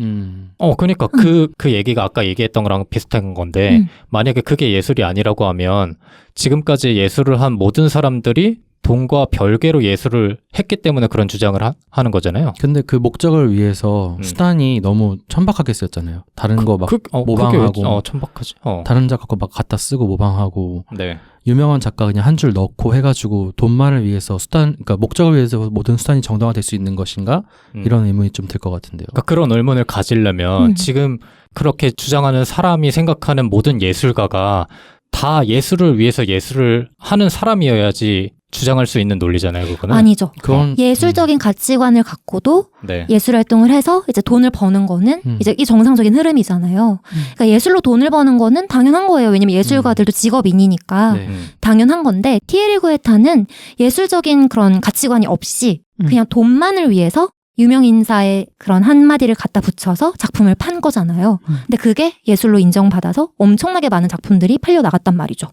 그러니까 그 얘기가 아까 얘기했던 거랑 비슷한 건데 만약에 그게 예술이 아니라고 하면 지금까지 예술을 한 모든 사람들이 돈과 별개로 예술을 했기 때문에 그런 주장을 하는 거잖아요. 근데 그 목적을 위해서 수단이 너무 천박하게 쓰였잖아요. 다른 거 막 모방하고 천박하지. 다른 작가 거 막 갖다 쓰고 모방하고 네. 유명한 작가 그냥 한 줄 넣고 해가지고 돈만을 위해서 그러니까 목적을 위해서 모든 수단이 정당화될 수 있는 것인가? 이런 의문이 좀 들 것 같은데요. 그러니까 그런 의문을 가지려면 지금 그렇게 주장하는 사람이 생각하는 모든 예술가가 다 예술을 위해서 예술을 하는 사람이어야지 주장할 수 있는 논리잖아요, 그거는. 아니죠. 그건 예술적인 가치관을 갖고도 네. 예술 활동을 해서 이제 돈을 버는 거는 이제 이 정상적인 흐름이잖아요. 그러니까 예술로 돈을 버는 거는 당연한 거예요. 왜냐면 예술가들도 직업인이니까 네. 당연한 건데 티에리 구에타는 예술적인 그런 가치관이 없이 그냥 돈만을 위해서 유명 인사의 그런 한마디를 갖다 붙여서 작품을 판 거잖아요. 근데 그게 예술로 인정받아서 엄청나게 많은 작품들이 팔려 나갔단 말이죠.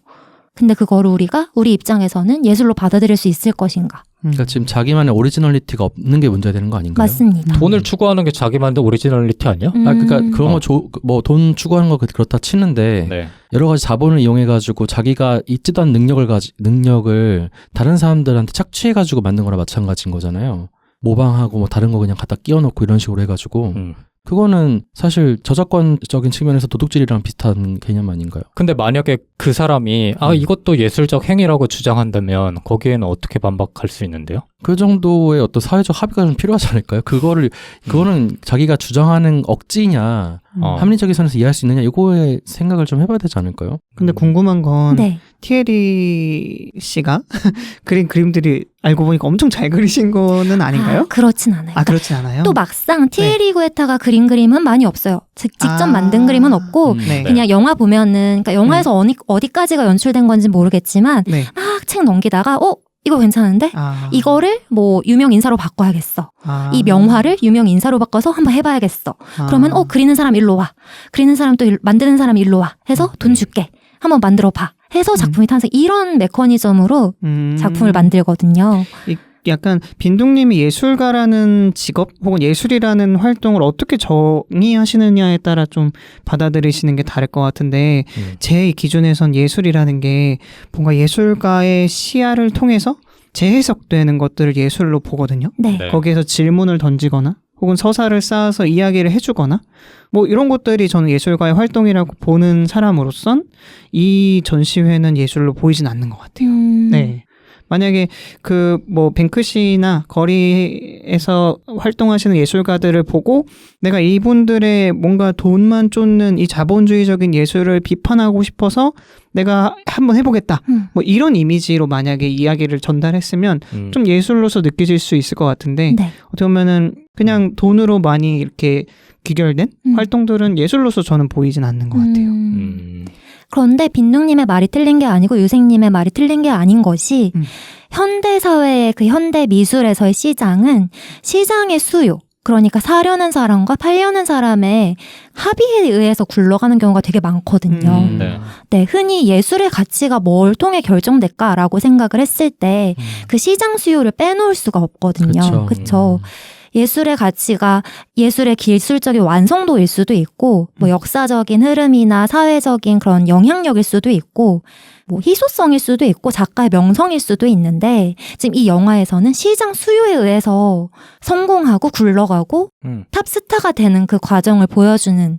근데 그거를 우리 입장에서는 예술로 받아들일 수 있을 것인가? 그러니까 지금 자기만의 오리지널리티가 없는 게 문제가 되는 거 아닌가요? 맞습니다. 돈을 추구하는 게 자기만의 오리지널리티 아니야? 그러니까 그런 거 뭐 돈 추구하는 거 그렇다 치는데 네. 여러 가지 자본을 이용해 가지고 자기가 있지도 않은 능력을 다른 사람들한테 착취해 가지고 만든 거랑 마찬가지인 거잖아요. 모방하고 뭐 다른 거 그냥 갖다 끼워 넣고 이런 식으로 해 가지고 그거는 사실 저작권적인 측면에서 도둑질이랑 비슷한 개념 아닌가요? 근데 만약에 그 사람이 이것도 예술적 행위라고 주장한다면 거기에는 어떻게 반박할 수 있는데요? 그 정도의 어떤 사회적 합의가 좀 필요하지 않을까요? 그거는 자기가 주장하는 억지냐 합리적인 선에서 이해할 수 있느냐 이거에 생각을 좀 해봐야 되지 않을까요? 근데 궁금한 건 네. 티에리 씨가 그린 그림들이 알고 보니까 엄청 잘 그리신 거는 아닌가요? 그렇진 않아요. 그렇진 않아요? 또 막상 티에리 구에타가 그린 그림은 많이 없어요. 직접 만든 그림은 없고 네. 그냥 영화 보면은 그러니까 영화에서 어디까지가 연출된 건지 모르겠지만 네. 막 책 넘기다가 이거 괜찮은데? 이거를 뭐 유명 인사로 바꿔야겠어. 이 명화를 유명 인사로 바꿔서 한번 해봐야겠어. 그러면 그리는 사람 일로 와. 그리는 사람 또 만드는 사람 일로 와. 해서 돈 줄게. 한번 만들어 봐. 해서 작품이 탄생. 이런 메커니즘으로 작품을 만들거든요. 약간 빈둥님이 예술가라는 직업 혹은 예술이라는 활동을 어떻게 정의하시느냐에 따라 좀 받아들이시는 게 다를 것 같은데 제 기준에선 예술이라는 게 뭔가 예술가의 시야를 통해서 재해석되는 것들을 예술로 보거든요. 네. 네. 거기에서 질문을 던지거나 혹은 서사를 쌓아서 이야기를 해주거나 뭐 이런 것들이 저는 예술가의 활동이라고 보는 사람으로선 이 전시회는 예술로 보이진 않는 것 같아요. 네. 만약에 그 뭐 뱅크시나 거리에서 활동하시는 예술가들을 보고 내가 이분들의 뭔가 돈만 쫓는 이 자본주의적인 예술을 비판하고 싶어서 내가 한번 해보겠다. 뭐 이런 이미지로 만약에 이야기를 전달했으면 좀 예술로서 느껴질 수 있을 것 같은데 네. 어떻게 보면은 그냥 돈으로 많이 이렇게 귀결된 활동들은 예술로서 저는 보이진 않는 것 같아요. 그런데 빈둥님의 말이 틀린 게 아니고 유생님의 말이 틀린 게 아닌 것이 현대 사회의 그 현대 미술에서의 시장은 시장의 수요, 그러니까 사려는 사람과 팔려는 사람의 합의에 의해서 굴러가는 경우가 되게 많거든요. 네. 네, 흔히 예술의 가치가 뭘 통해 결정될까라고 생각을 했을 때 그 시장 수요를 빼놓을 수가 없거든요. 그렇죠. 예술의 가치가 예술의 기술적인 완성도일 수도 있고, 뭐 역사적인 흐름이나 사회적인 그런 영향력일 수도 있고, 뭐 희소성일 수도 있고, 작가의 명성일 수도 있는데, 지금 이 영화에서는 시장 수요에 의해서 성공하고 굴러가고 탑스타가 되는 그 과정을 보여주는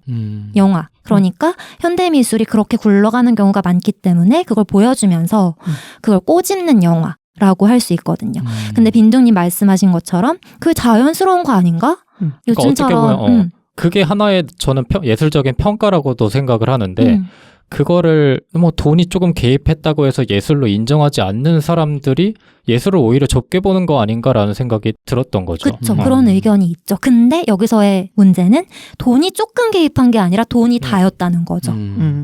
영화. 그러니까 현대미술이 그렇게 굴러가는 경우가 많기 때문에 그걸 보여주면서 그걸 꼬집는 영화. 라고 할 수 있거든요. 근데 빈둥님 말씀하신 것처럼 그 자연스러운 거 아닌가? 요즘처럼 그러니까 어떻게 보면 그게 하나의 저는 예술적인 평가라고도 생각을 하는데 그거를 뭐 돈이 조금 개입했다고 해서 예술로 인정하지 않는 사람들이 예술을 오히려 좁게 보는 거 아닌가라는 생각이 들었던 거죠. 그렇죠. 그런 의견이 있죠. 근데 여기서의 문제는 돈이 조금 개입한 게 아니라 돈이 다였다는 거죠.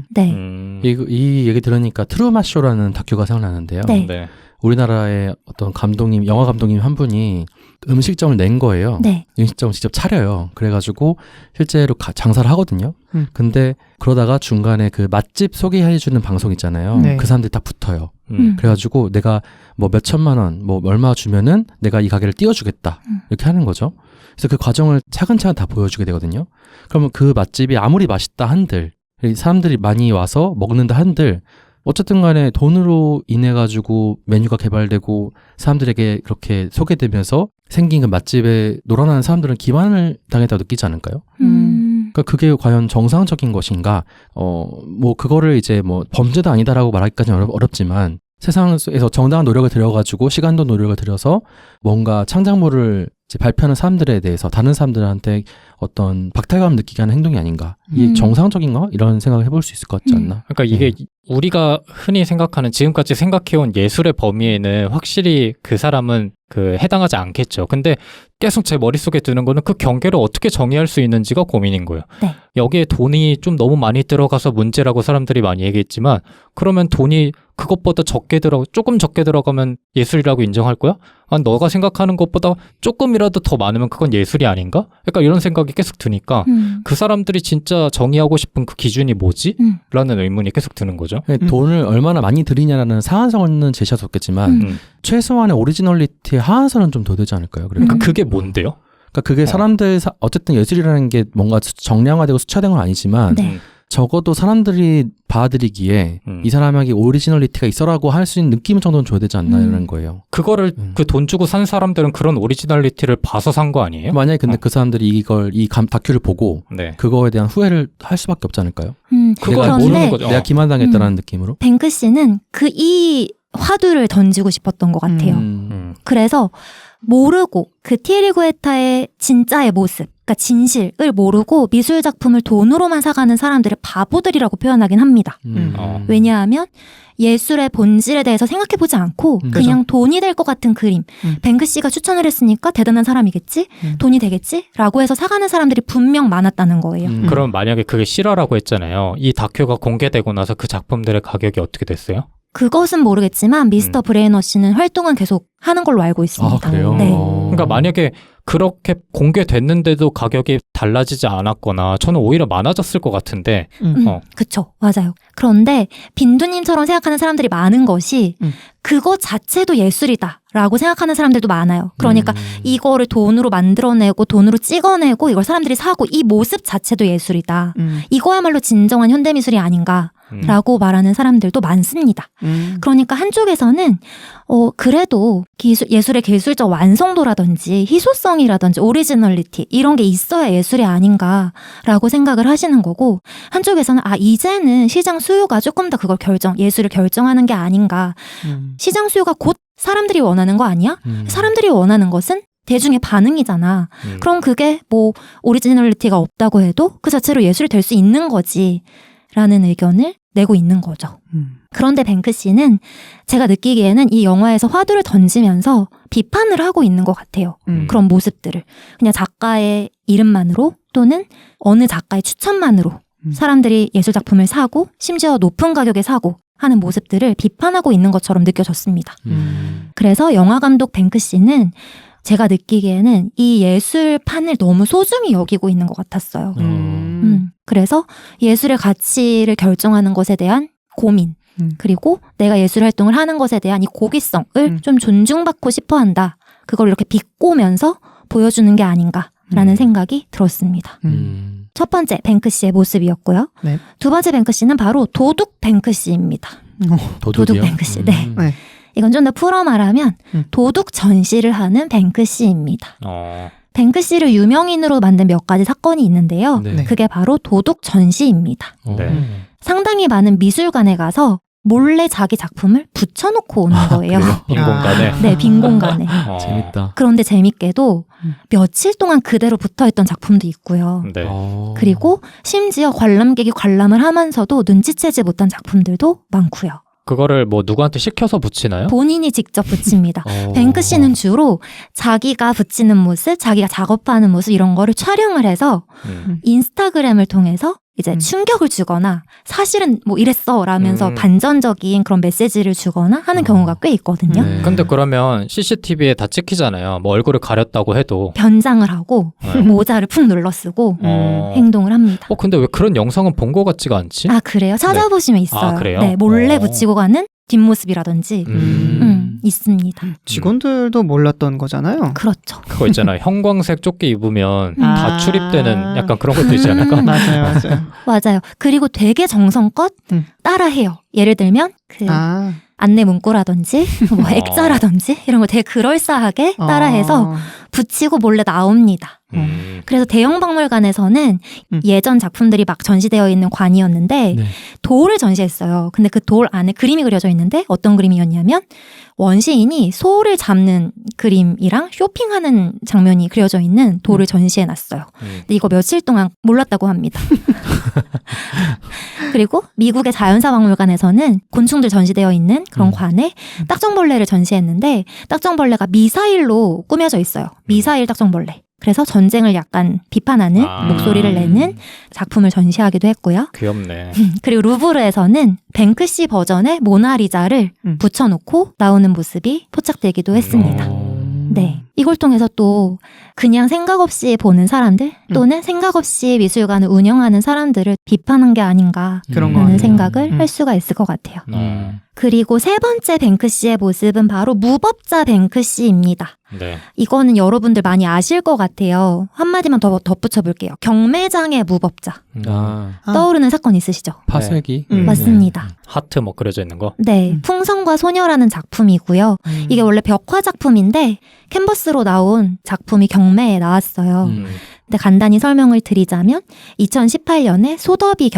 네. 이 얘기 들으니까 트루만 쇼라는 다큐가 생각나는데요. 네. 네. 우리나라의 어떤 감독님, 영화 감독님 한 분이 음식점을 낸 거예요. 네. 음식점을 직접 차려요. 그래가지고 실제로 장사를 하거든요. 근데 그러다가 중간에 그 맛집 소개해주는 방송 있잖아요. 네. 그 사람들이 다 붙어요. 그래가지고 내가 뭐 몇 천만 원, 뭐 얼마 주면은 내가 이 가게를 띄워주겠다. 이렇게 하는 거죠. 그래서 그 과정을 차근차근 다 보여주게 되거든요. 그러면 그 맛집이 아무리 맛있다 한들, 사람들이 많이 와서 먹는다 한들, 어쨌든 간에 돈으로 인해 가지고 메뉴가 개발되고 사람들에게 그렇게 소개되면서 생긴 그 맛집에 놀아나는 사람들은 기만을 당했다고 느끼지 않을까요? 그러니까 그게 과연 정상적인 것인가? 뭐 그거를 이제 뭐 범죄도 아니다라고 말하기까지는 어렵지만 세상에서 정당한 노력을 들여가지고 시간도 노력을 들여서 뭔가 창작물을 이제 발표하는 사람들에 대해서 다른 사람들한테 어떤 박탈감을 느끼게 하는 행동이 아닌가? 이게 정상적인가? 이런 생각을 해볼 수 있을 것 같지 않나? 그러니까 이게 우리가 흔히 생각하는 지금까지 생각해온 예술의 범위에는 확실히 그 사람은 그 해당하지 않겠죠. 근데 계속 제 머릿속에 드는 거는 그 경계를 어떻게 정의할 수 있는지가 고민인 거예요. 네. 여기에 돈이 좀 너무 많이 들어가서 문제라고 사람들이 많이 얘기했지만 그러면 돈이 그것보다 조금 적게 들어가면 예술이라고 인정할 거야? 너가 생각하는 것보다 조금이라도 더 많으면 그건 예술이 아닌가? 그러니까 이런 생각이 계속 드니까 그 사람들이 진짜 정의하고 싶은 그 기준이 뭐지? 라는 의문이 계속 드는 거죠. 돈을 얼마나 많이 들이냐라는 상한선은 제시할 수 없겠지만 최소한의 오리지널리티의 하한선은 좀 더 되지 않을까요? 그러니까 그게 뭔데요? 그러니까 그게 사람들 어쨌든 예술이라는 게 뭔가 정량화되고 수차된 건 아니지만 네. 적어도 사람들이 받아들이기에 이 사람에게 오리지널리티가 있어라고 할 수 있는 느낌 정도는 줘야 되지 않나 이런 거예요. 그거를 그 돈 주고 산 사람들은 그런 오리지널리티를 봐서 산 거 아니에요? 만약에 근데 그 사람들이 이 다큐를 보고 네. 그거에 대한 후회를 할 수밖에 없지 않을까요? 그걸 내가 모르는 거죠. 내가 기만당했다라는 느낌으로. 뱅크씨는 이 화두를 던지고 싶었던 것 같아요. 그래서 모르고 그 티에리 구에타의 진짜의 모습, 그러니까 진실을 모르고 미술 작품을 돈으로만 사가는 사람들을 바보들이라고 표현하긴 합니다. 왜냐하면 예술의 본질에 대해서 생각해보지 않고 그냥 돈이 될 것 같은 그림, 뱅크씨가 추천을 했으니까 대단한 사람이겠지? 돈이 되겠지? 라고 해서 사가는 사람들이 분명 많았다는 거예요. 그럼 만약에 그게 실화라고 했잖아요. 이 다큐가 공개되고 나서 그 작품들의 가격이 어떻게 됐어요? 그것은 모르겠지만 미스터 브레인워시는 활동은 계속 하는 걸로 알고 있습니다. 아, 그래요? 네. 그러니까 만약에 그렇게 공개됐는데도 가격이 달라지지 않았거나 저는 오히려 많아졌을 것 같은데 그쵸. 맞아요. 그런데 빈두님처럼 생각하는 사람들이 많은 것이 그것 자체도 예술이다 라고 생각하는 사람들도 많아요. 그러니까 이거를 돈으로 만들어내고 돈으로 찍어내고 이걸 사람들이 사고 이 모습 자체도 예술이다. 이거야말로 진정한 현대미술이 아닌가 라고 말하는 사람들도 많습니다. 그러니까 한쪽에서는 그래도 예술의 기술적 완성도라든지 희소성이라든지 오리지널리티 이런 게 있어야 예술이 아닌가라고 생각을 하시는 거고, 한쪽에서는 이제는 시장 수요가 조금 더 그걸 예술을 결정하는 게 아닌가. 시장 수요가 곧 사람들이 원하는 거 아니야? 사람들이 원하는 것은 대중의 반응이잖아. 그럼 그게 뭐 오리지널리티가 없다고 해도 그 자체로 예술이 될 수 있는 거지 라는 의견을 내고 있는 거죠. 그런데 뱅크시는 제가 느끼기에는 이 영화에서 화두를 던지면서 비판을 하고 있는 것 같아요. 그런 모습들을. 그냥 작가의 이름만으로 또는 어느 작가의 추천만으로 사람들이 예술작품을 사고 심지어 높은 가격에 사고 하는 모습들을 비판하고 있는 것처럼 느껴졌습니다. 그래서 영화감독 뱅크시는 제가 느끼기에는 이 예술판을 너무 소중히 여기고 있는 것 같았어요. 그래서 예술의 가치를 결정하는 것에 대한 고민, 그리고 내가 예술 활동을 하는 것에 대한 이 고귀성을 좀 존중받고 싶어 한다. 그걸 이렇게 비꼬면서 보여주는 게 아닌가라는 생각이 들었습니다. 첫 번째 뱅크시의 모습이었고요. 네. 두 번째 뱅크시는 바로 도둑 뱅크시입니다. 도둑 뱅크시. 네. 네. 이건 좀 더 풀어 말하면 도둑 전시를 하는 뱅크시입니다. 뱅크시를 유명인으로 만든 몇 가지 사건이 있는데요. 네. 그게 바로 도둑 전시입니다. 네. 상당히 많은 미술관에 가서 몰래 자기 작품을 붙여놓고 오는 거예요. 빈 공간에. 네, 빈 공간에. 재밌다. 그런데 재밌게도 며칠 동안 그대로 붙어있던 작품도 있고요. 네. 그리고 심지어 관람객이 관람을 하면서도 눈치채지 못한 작품들도 많고요. 그거를 뭐 누구한테 시켜서 붙이나요? 본인이 직접 붙입니다. 뱅크시는 주로 자기가 붙이는 모습, 자기가 작업하는 모습 이런 거를 촬영을 해서 인스타그램을 통해서 이제 충격을 주거나 사실은 뭐 이랬어 라면서 반전적인 그런 메시지를 주거나 하는 경우가 꽤 있거든요. 네. 근데 그러면 CCTV에 다 찍히잖아요. 뭐 얼굴을 가렸다고 해도. 변장을 하고 모자를 푹 눌러 쓰고 행동을 합니다. 근데 왜 그런 영상은 본 것 같지가 않지? 아, 그래요? 찾아보시면 있어요. 아, 그래요? 네, 몰래 붙이고 가는 뒷모습이라든지 있습니다. 직원들도 몰랐던 거잖아요. 그렇죠. 그거 있잖아요. 형광색 조끼 입으면 다 아. 출입되는 약간 그런 것도 있지 않을까? 맞아요, 맞아요. 맞아요. 그리고 되게 정성껏 따라해요. 예를 들면 그 안내 문구라든지 뭐 액자라든지 이런 거 되게 그럴싸하게 따라해서 붙이고 몰래 나옵니다. 그래서 대형 박물관에서는 예전 작품들이 막 전시되어 있는 관이었는데 네. 돌을 전시했어요. 근데 그 돌 안에 그림이 그려져 있는데 어떤 그림이었냐면 원시인이 소를 잡는 그림이랑 쇼핑하는 장면이 그려져 있는 돌을 전시해놨어요. 근데 이거 며칠 동안 몰랐다고 합니다. 그리고 미국의 자연사 박물관에서는 곤충들 전시되어 있는 그런 관에 딱정벌레를 전시했는데 딱정벌레가 미사일로 꾸며져 있어요. 미사일 딱정벌레. 그래서 전쟁을 약간 비판하는 목소리를 내는 작품을 전시하기도 했고요. 귀엽네. 그리고 루브르에서는 뱅크시 버전의 모나리자를 붙여놓고 나오는 모습이 포착되기도 했습니다. 네. 이걸 통해서 또 그냥 생각 없이 보는 사람들 또는 생각 없이 미술관을 운영하는 사람들을 비판한 게 아닌가라는 생각을 할 수가 있을 것 같아요. 그리고 세 번째 뱅크시의 모습은 바로 무법자 뱅크시입니다. 네. 이거는 여러분들 많이 아실 것 같아요. 한마디만 더 덧붙여 볼게요. 경매장의 무법자. 떠오르는 사건 있으시죠? 파쇄기. 맞습니다. 하트 뭐 그려져 있는 거? 네. 풍선과 소녀라는 작품이고요. 이게 원래 벽화 작품인데 캔버스로 나온 작품이 경매에 나왔어요. 근데 간단히 설명을 드리자면 2018년에 소더비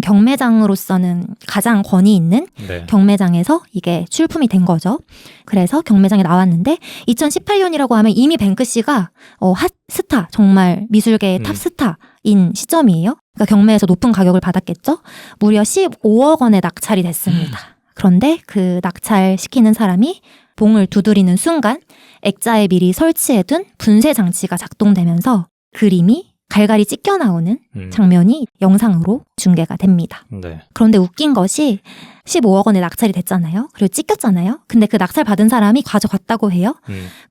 경매장으로서는 가장 권위 있는 네. 경매장에서 이게 출품이 된 거죠. 그래서 경매장에 나왔는데 2018년이라고 하면 이미 뱅크시가 핫스타, 정말 미술계의 탑스타인 시점이에요. 그러니까 경매에서 높은 가격을 받았겠죠. 무려 15억 원에 낙찰이 됐습니다. 그런데 그 낙찰시키는 사람이 봉을 두드리는 순간 액자에 미리 설치해둔 분쇄 장치가 작동되면서 그림이 갈갈이 찢겨 나오는 음. 장면이 영상으로 중계가 됩니다. 네. 그런데 웃긴 것이 15억 원에 낙찰이 됐잖아요. 그리고 찢겼잖아요. 근데 그 낙찰 받은 사람이 가져갔다고 해요.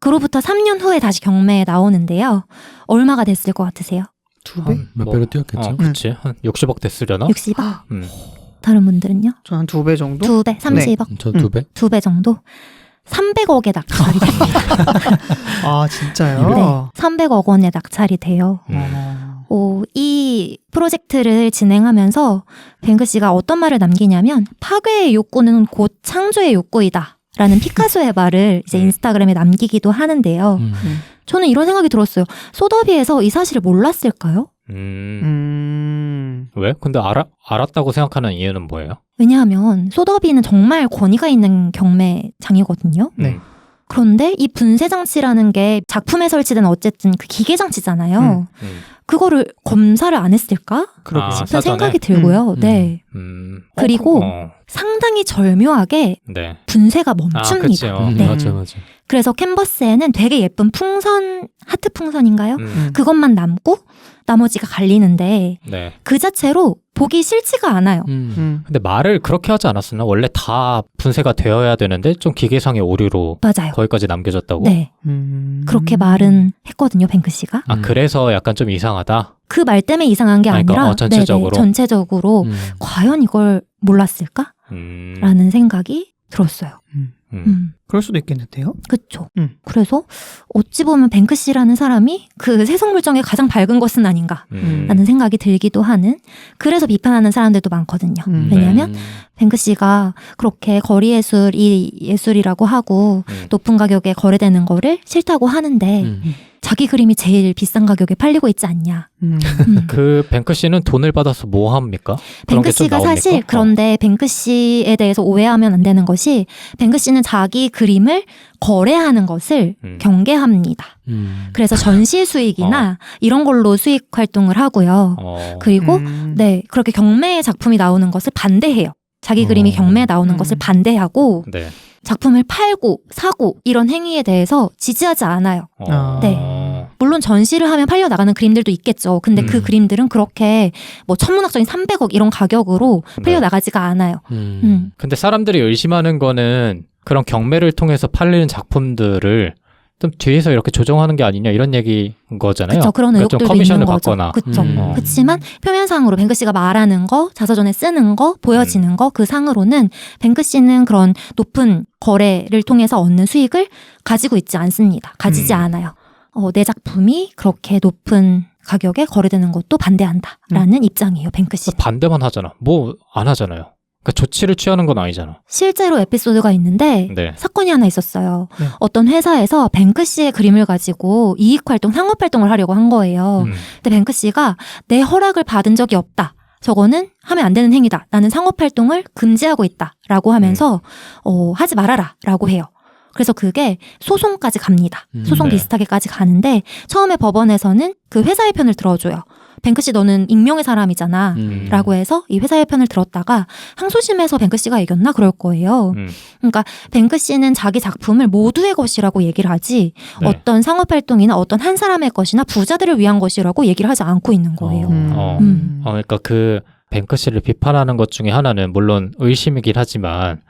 그로부터 3년 후에 다시 경매에 나오는데요. 얼마가 됐을 것 같으세요? 2배? 몇 배로 뛰었겠죠? 그치. 한 60억 됐으려나? 60억? 음. 다른 분들은요? 저 한 2배 정도? 2배, 30억? 저 2배? 2배 정도? 300억에 낙찰이 됩니다. 아, 진짜요? 네. 300억 원에 낙찰이 돼요. 이 프로젝트를 진행하면서 뱅크시가 어떤 말을 남기냐면 파괴의 욕구는 곧 창조의 욕구이다 라는 피카소의 말을 이제 인스타그램에 남기기도 하는데요. 저는 이런 생각이 들었어요. 소더비에서 이 사실을 몰랐을까요? 왜? 근데 알았다고 생각하는 이유는 뭐예요? 왜냐하면 소더비는 정말 권위가 있는 경매장이거든요. 네. 그런데 이 분쇄장치라는 게 작품에 설치된 어쨌든 그 기계장치잖아요. 그거를 검사를 안 했을까? 그렇죠. 싶은 생각이 들고요. 네. 그리고 상당히 절묘하게 네. 분쇄가 멈춥니다. 그치요. 네. 맞아. 그래서 캔버스에는 되게 예쁜 풍선, 하트 풍선인가요? 그것만 남고 나머지가 갈리는데 네. 그 자체로 보기 싫지가 않아요. 근데 말을 그렇게 하지 않았었나? 원래 다 분쇄가 되어야 되는데 좀 기계상의 오류로 맞아요. 거기까지 남겨졌다고? 네. 그렇게 말은 했거든요, 뱅크시가. 그래서 약간 좀 이상하다? 그 말 때문에 이상한 게 그러니까, 아니라 전체적으로? 네네, 전체적으로 과연 이걸 몰랐을까? 라는 생각이 들었어요. 그럴 수도 있겠는데요? 그쵸. 그래서 어찌 보면 뱅크시라는 사람이 그 세속물정에 가장 밝은 것은 아닌가 라는 생각이 들기도 하는, 그래서 비판하는 사람들도 많거든요. 왜냐하면 뱅크시가 그렇게 거리예술이 예술이라고 하고 높은 가격에 거래되는 거를 싫다고 하는데 자기 그림이 제일 비싼 가격에 팔리고 있지 않냐. 그 뱅크시는 돈을 받아서 뭐 합니까? 그런 게좀 뱅크시가 나옵니까? 사실 그런데 뱅크시에 대해서 오해하면 안 되는 것이 뱅크시는 자기 그림을 거래하는 것을 경계합니다. 그래서 전시 수익이나 이런 걸로 수익 활동을 하고요. 그리고 네, 그렇게 경매의 작품이 나오는 것을 반대해요. 자기 그림이 경매에 나오는 것을 반대하고 네. 작품을 팔고 사고 이런 행위에 대해서 지지하지 않아요. 네. 물론 전시를 하면 팔려 나가는 그림들도 있겠죠. 근데 그 그림들은 그렇게 뭐 천문학적인 300억 이런 가격으로 팔려 나가지가 않아요. 근데 사람들이 의심하는 거는 그런 경매를 통해서 팔리는 작품들을 좀 뒤에서 이렇게 조정하는 게 아니냐 이런 얘기인 거잖아요. 그렇죠. 그런 그러니까 좀 의혹들도 커미션을 있는 거죠. 받거나. 그렇죠. 그렇지만 표면상으로 뱅크시가 말하는 거, 자서전에 쓰는 거, 보여지는 거, 그 상으로는 뱅크시는 그런 높은 거래를 통해서 얻는 수익을 가지고 있지 않습니다. 가지지 않아요. 내 작품이 그렇게 높은 가격에 거래되는 것도 반대한다라는 입장이에요. 뱅크시. 반대만 하잖아. 뭐 안 하잖아요. 그러니까 조치를 취하는 건 아니잖아. 실제로 에피소드가 있는데 네. 사건이 하나 있었어요. 네. 어떤 회사에서 뱅크시의 그림을 가지고 이익활동, 상업활동을 하려고 한 거예요. 근데 뱅크시가 내 허락을 받은 적이 없다. 저거는 하면 안 되는 행위다. 나는 상업활동을 금지하고 있다. 라고 하면서 하지 말아라. 라고 해요. 그래서 그게 소송까지 갑니다. 소송 네. 비슷하게까지 가는데 처음에 법원에서는 그 회사의 편을 들어줘요. 뱅크시 너는 익명의 사람이잖아 라고 해서 이 회사의 편을 들었다가 항소심에서 뱅크시가 이겼나 그럴 거예요. 그러니까 뱅크시는 자기 작품을 모두의 것이라고 얘기를 하지 네. 어떤 상업활동이나 어떤 한 사람의 것이나 부자들을 위한 것이라고 얘기를 하지 않고 있는 거예요. 그러니까 그 뱅크시를 비판하는 것 중에 하나는 물론 의심이긴 하지만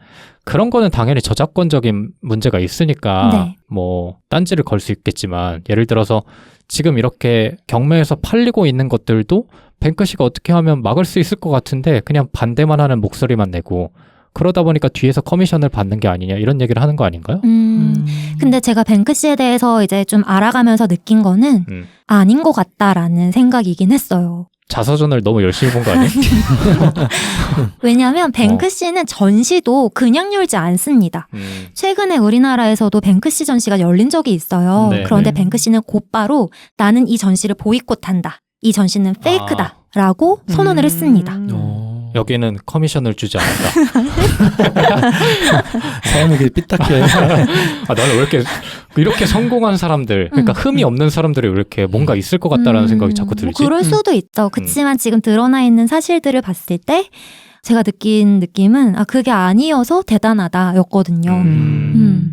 그런 거는 당연히 저작권적인 문제가 있으니까 네. 뭐 딴지를 걸 수 있겠지만 예를 들어서 지금 이렇게 경매에서 팔리고 있는 것들도 뱅크시가 어떻게 하면 막을 수 있을 것 같은데 그냥 반대만 하는 목소리만 내고 그러다 보니까 뒤에서 커미션을 받는 게 아니냐 이런 얘기를 하는 거 아닌가요? 근데 제가 뱅크시에 대해서 이제 좀 알아가면서 느낀 거는 아닌 것 같다라는 생각이긴 했어요. 자서전을 너무 열심히 본 거 아니에요? 왜냐하면 뱅크시는 전시도 그냥 열지 않습니다. 최근에 우리나라에서도 뱅크시 전시가 열린 적이 있어요. 네, 그런데 네. 뱅크시는 곧바로 나는 이 전시를 보이콧한다. 이 전시는 페이크다. 라고 선언을 했습니다. 여기는 커미션을 주지 않는다. 사람에게 삐딱해. 나는 왜 이렇게 성공한 사람들, 그러니까 흠이 없는 사람들이 왜 이렇게 뭔가 있을 것 같다라는 생각이 자꾸 들지? 뭐 그럴 수도 있죠. 그렇지만 지금 드러나 있는 사실들을 봤을 때 제가 느낀 느낌은 그게 아니어서 대단하다였거든요.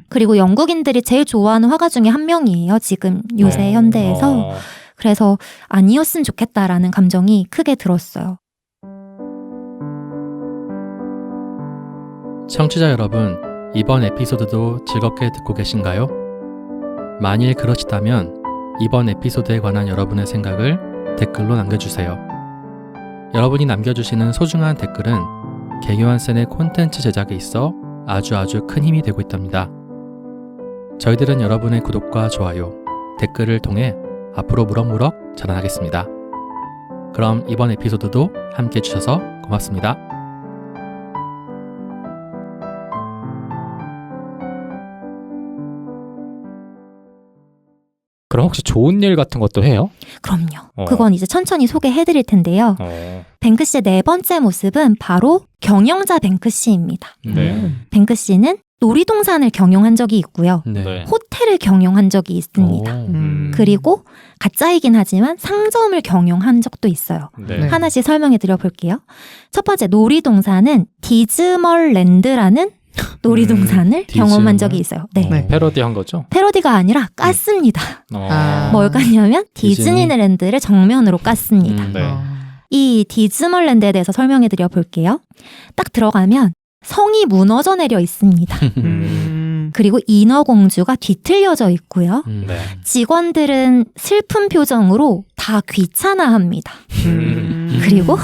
그리고 영국인들이 제일 좋아하는 화가 중에 한 명이에요. 지금 요새 현대에서. 그래서 아니었으면 좋겠다라는 감정이 크게 들었어요. 청취자 여러분, 이번 에피소드도 즐겁게 듣고 계신가요? 만일 그러시다면 이번 에피소드에 관한 여러분의 생각을 댓글로 남겨주세요. 여러분이 남겨주시는 소중한 댓글은 개교환센의 콘텐츠 제작에 있어 아주 큰 힘이 되고 있답니다. 저희들은 여러분의 구독과 좋아요, 댓글을 통해 앞으로 무럭무럭 자라나겠습니다. 그럼 이번 에피소드도 함께 해주셔서 고맙습니다. 그럼 혹시 좋은 일 같은 것도 해요? 그럼요. 그건 이제 천천히 소개해드릴 텐데요. 뱅크씨의 네 번째 모습은 바로 경영자 뱅크씨입니다. 네. 뱅크씨는 놀이동산을 경영한 적이 있고요. 네. 호텔을 경영한 적이 있습니다. 그리고 가짜이긴 하지만 상점을 경영한 적도 있어요. 네. 하나씩 설명해 드려 볼게요. 첫 번째 놀이동산은 디즈멀랜드라는 놀이동산을 경험한 적이 있어요. 네. 네. 패러디한 거죠? 패러디가 아니라 깠습니다. 아. 뭘 깠냐면 디즈니랜드를 정면으로 깠습니다. 네. 이 디즈멀랜드에 대해서 설명해 드려 볼게요. 딱 들어가면 성이 무너져 내려 있습니다. 그리고 인어공주가 뒤틀려져 있고요. 네. 직원들은 슬픈 표정으로 다 귀찮아합니다. 그리고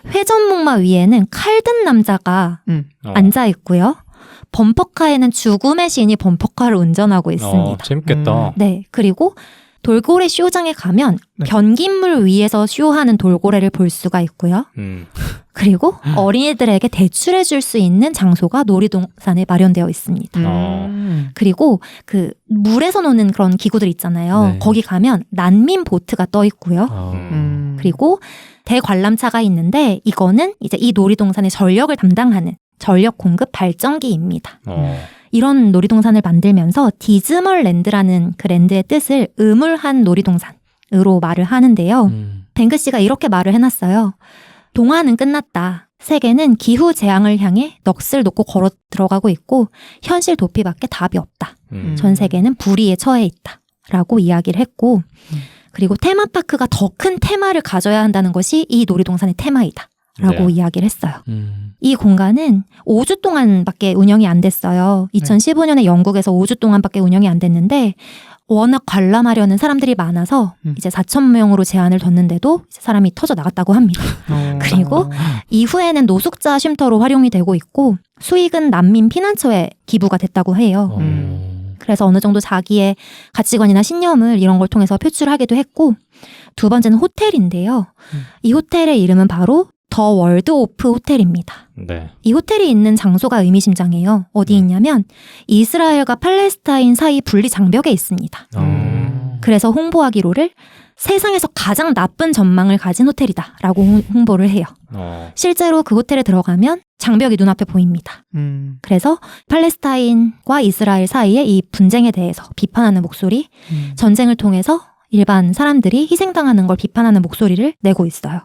회전목마 위에는 칼든 남자가 앉아 있고요. 범퍼카에는 죽음의 신이 범퍼카를 운전하고 있습니다. 재밌겠다. 네, 그리고 돌고래 쇼장에 가면 네. 변기물 위에서 쇼하는 돌고래를 볼 수가 있고요. 그리고 어린이들에게 대출해 줄 수 있는 장소가 놀이동산에 마련되어 있습니다. 그리고 그 물에서 노는 그런 기구들 있잖아요. 네. 거기 가면 난민 보트가 떠 있고요. 그리고 대관람차가 있는데 이거는 이제 이 놀이동산의 전력을 담당하는 전력 공급 발전기입니다. 이런 놀이동산을 만들면서 디즈멀랜드라는 그 랜드의 뜻을 의물한 놀이동산으로 말을 하는데요. 뱅크씨가 이렇게 말을 해놨어요. 동화는 끝났다. 세계는 기후 재앙을 향해 넋을 놓고 걸어 들어가고 있고 현실 도피밖에 답이 없다. 전 세계는 불의에 처해 있다. 라고 이야기를 했고 그리고 테마파크가 더 큰 테마를 가져야 한다는 것이 이 놀이동산의 테마이다. 라고 네. 이야기를 했어요. 이 공간은 5주 동안밖에 운영이 안 됐어요. 2015년에 영국에서 5주 동안밖에 운영이 안 됐는데 워낙 관람하려는 사람들이 많아서 이제 4,000명으로 제한을 뒀는데도 이제 사람이 터져 나갔다고 합니다. 그리고 이후에는 노숙자 쉼터로 활용이 되고 있고 수익은 난민 피난처에 기부가 됐다고 해요. 그래서 어느 정도 자기의 가치관이나 신념을 이런 걸 통해서 표출하기도 했고 두 번째는 호텔인데요. 이 호텔의 이름은 바로 더 월드 오프 호텔입니다. 네. 이 호텔이 있는 장소가 의미심장해요. 어디 있냐면 이스라엘과 팔레스타인 사이 분리 장벽에 있습니다. 그래서 홍보하기로를 세상에서 가장 나쁜 전망을 가진 호텔이다 라고 홍보를 해요. 실제로 그 호텔에 들어가면 장벽이 눈앞에 보입니다. 그래서 팔레스타인과 이스라엘 사이의 이 분쟁에 대해서 비판하는 목소리, 전쟁을 통해서 일반 사람들이 희생당하는 걸 비판하는 목소리를 내고 있어요.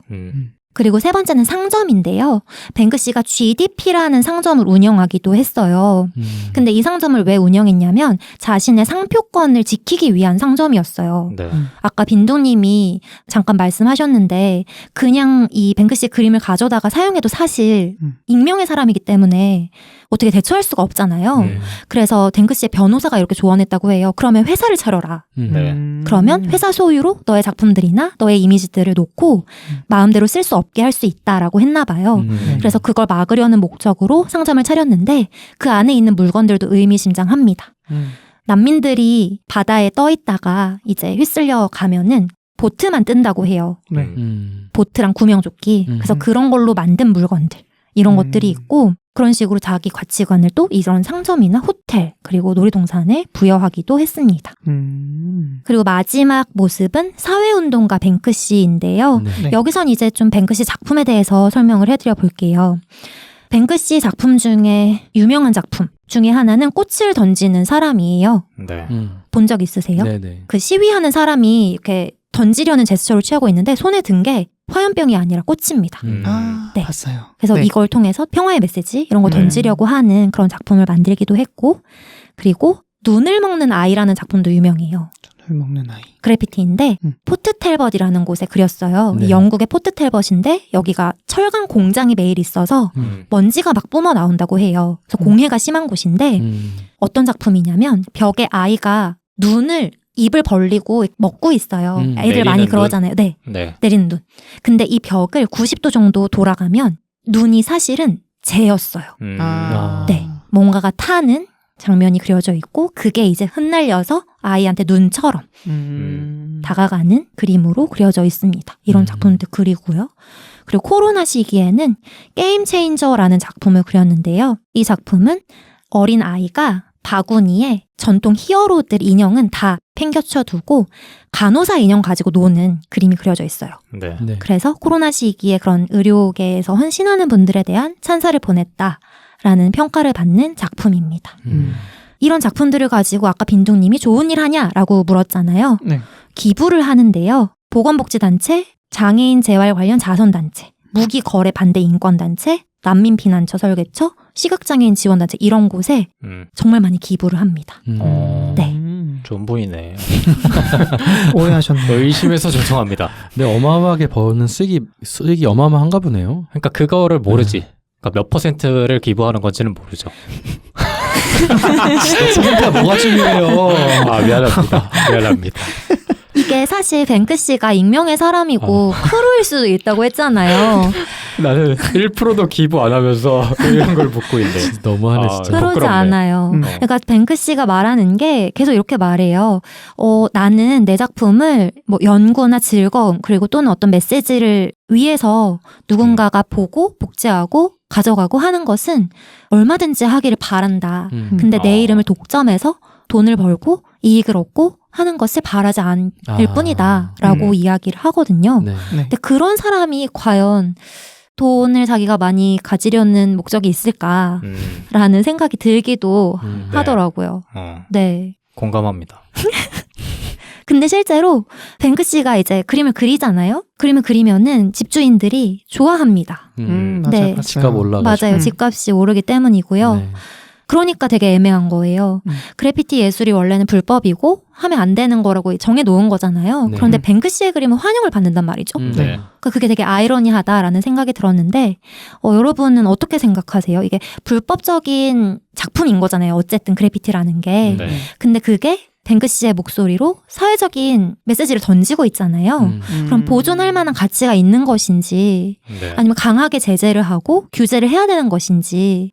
그리고 세 번째는 상점인데요. 뱅크씨가 GDP라는 상점을 운영하기도 했어요. 근데 이 상점을 왜 운영했냐면 자신의 상표권을 지키기 위한 상점이었어요. 네. 아까 빈도님이 잠깐 말씀하셨는데 그냥 이 뱅크씨 그림을 가져다가 사용해도 사실 익명의 사람이기 때문에 어떻게 대처할 수가 없잖아요. 그래서 뱅크씨의 변호사가 이렇게 조언했다고 해요. 그러면 회사를 차려라. 네. 그러면 회사 소유로 너의 작품들이나 너의 이미지들을 놓고 마음대로 쓸 수 없게 할 수 있다라고 했나 봐요. 그래서 그걸 막으려는 목적으로 상점을 차렸는데 그 안에 있는 물건들도 의미심장합니다. 난민들이 바다에 떠 있다가 이제 휩쓸려 가면은 보트만 뜬다고 해요. 네. 보트랑 구명조끼. 그래서 그런 걸로 만든 물건들 이런 것들이 있고 그런 식으로 자기 가치관을 또 이런 상점이나 호텔 그리고 놀이동산에 부여하기도 했습니다. 그리고 마지막 모습은 사회운동가 뱅크씨인데요. 네. 여기선 이제 좀 뱅크씨 작품에 대해서 설명을 해드려 볼게요. 뱅크씨 작품 중에 유명한 작품 중에 하나는 꽃을 던지는 사람이에요. 네. 본 적 있으세요? 네네. 그 시위하는 사람이 이렇게 던지려는 제스처를 취하고 있는데 손에 든 게 화염병이 아니라 꽃입니다. 아, 네. 봤어요. 그래서 네. 이걸 통해서 평화의 메시지 이런 거 네. 던지려고 하는 그런 작품을 만들기도 했고 그리고 눈을 먹는 아이라는 작품도 유명해요. 술 먹는 아이. 그래피티인데 포트 텔벗이라는 곳에 그렸어요. 네. 영국의 포트 텔벗인데 여기가 철강 공장이 매일 있어서 먼지가 막 뿜어 나온다고 해요. 그래서 공해가 심한 곳인데 어떤 작품이냐면 벽에 아이가 입을 벌리고 먹고 있어요. 애들 많이 내리는 그러잖아요. 네. 네. 내리는 눈. 근데 이 벽을 90도 정도 돌아가면 눈이 사실은 재였어요. 네. 뭔가가 타는 장면이 그려져 있고 그게 이제 흩날려서 아이한테 눈처럼 다가가는 그림으로 그려져 있습니다. 이런 작품도 그리고요. 그리고 코로나 시기에는 게임 체인저라는 작품을 그렸는데요. 이 작품은 어린 아이가 바구니에 전통 히어로들 인형은 다 팽겨쳐 간호사 인형 가지고 노는 그림이 그려져 있어요. 네. 네. 그래서 코로나 시기에 그런 의료계에서 헌신하는 분들에 대한 찬사를 보냈다라는 평가를 받는 작품입니다. 이런 작품들을 가지고 아까 빈둥님이 좋은 일 하냐라고 물었잖아요. 네. 기부를 하는데요. 보건복지단체, 장애인 재활 관련 자선단체, 무기 거래 반대 인권단체, 난민 피난처 설계처, 시각장애인 지원단체 이런 곳에 정말 많이 기부를 합니다. 네. 좋은 분이네. 오해하셨네요. 의심해서 죄송합니다. 근데 어마어마하게 버는 수익이 어마어마한가 보네요. 그러니까 그거를 모르지. 그러니까 몇 퍼센트를 기부하는 건지는 모르죠. 수익가 뭐가 중요해요. 아, 미안합니다. 이게 사실 뱅크씨가 익명의 사람이고 크루일 수도 있다고 했잖아요. 나는 1%도 기부 안 하면서 이런 걸 묻고 있네. 너무하네 아, 진짜. 그러지 부끄럽네. 않아요. 그러니까 뱅크씨가 말하는 게 계속 이렇게 말해요. 나는 내 작품을 뭐 연구나 즐거움 그리고 또는 어떤 메시지를 위해서 누군가가 보고 복제하고 가져가고 하는 것은 얼마든지 하기를 바란다. 근데 내 이름을 독점해서 돈을 벌고 이익을 얻고 하는 것을 바라지 않을 뿐이다 라고 이야기를 하거든요. 네. 근데 그런 사람이 과연 돈을 자기가 많이 가지려는 목적이 있을까라는 생각이 들기도 하더라고요. 네. 공감합니다. 근데 실제로 뱅크씨가 이제 그림을 그리잖아요. 그림을 그리면은 집주인들이 좋아합니다. 맞아요. 네. 봤어요. 집값 올라가지고. 맞아요. 집값이 오르기 때문이고요. 네. 그러니까 되게 애매한 거예요. 그래피티 예술이 원래는 불법이고 하면 안 되는 거라고 정해놓은 거잖아요. 네. 그런데 뱅크씨의 그림은 환영을 받는단 말이죠. 네. 그러니까 그게 되게 아이러니하다라는 생각이 들었는데 여러분은 어떻게 생각하세요? 이게 불법적인 작품인 거잖아요. 어쨌든 그래피티라는 게. 네. 근데 그게 뱅크씨의 목소리로 사회적인 메시지를 던지고 있잖아요. 그럼 보존할 만한 가치가 있는 것인지 네. 아니면 강하게 제재를 하고 규제를 해야 되는 것인지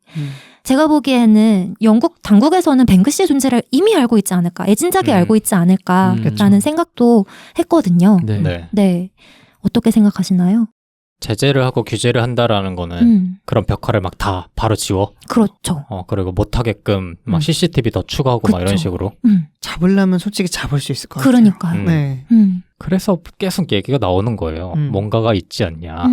제가 보기에는 영국 당국에서는 뱅크씨의 존재를 이미 알고 있지 않을까, 애진작에 알고 있지 않을까라는 생각도 했거든요. 네. 네. 네. 어떻게 생각하시나요? 제재를 하고 규제를 한다라는 거는 그런 벽화를 막 다 바로 지워. 그렇죠. 그리고 못하게끔 막 CCTV 더 추가하고 막 이런 그쵸. 식으로. 잡으려면 솔직히 잡을 수 있을 것 같아요. 그러니까요. 네. 그래서 계속 얘기가 나오는 거예요. 뭔가가 있지 않냐.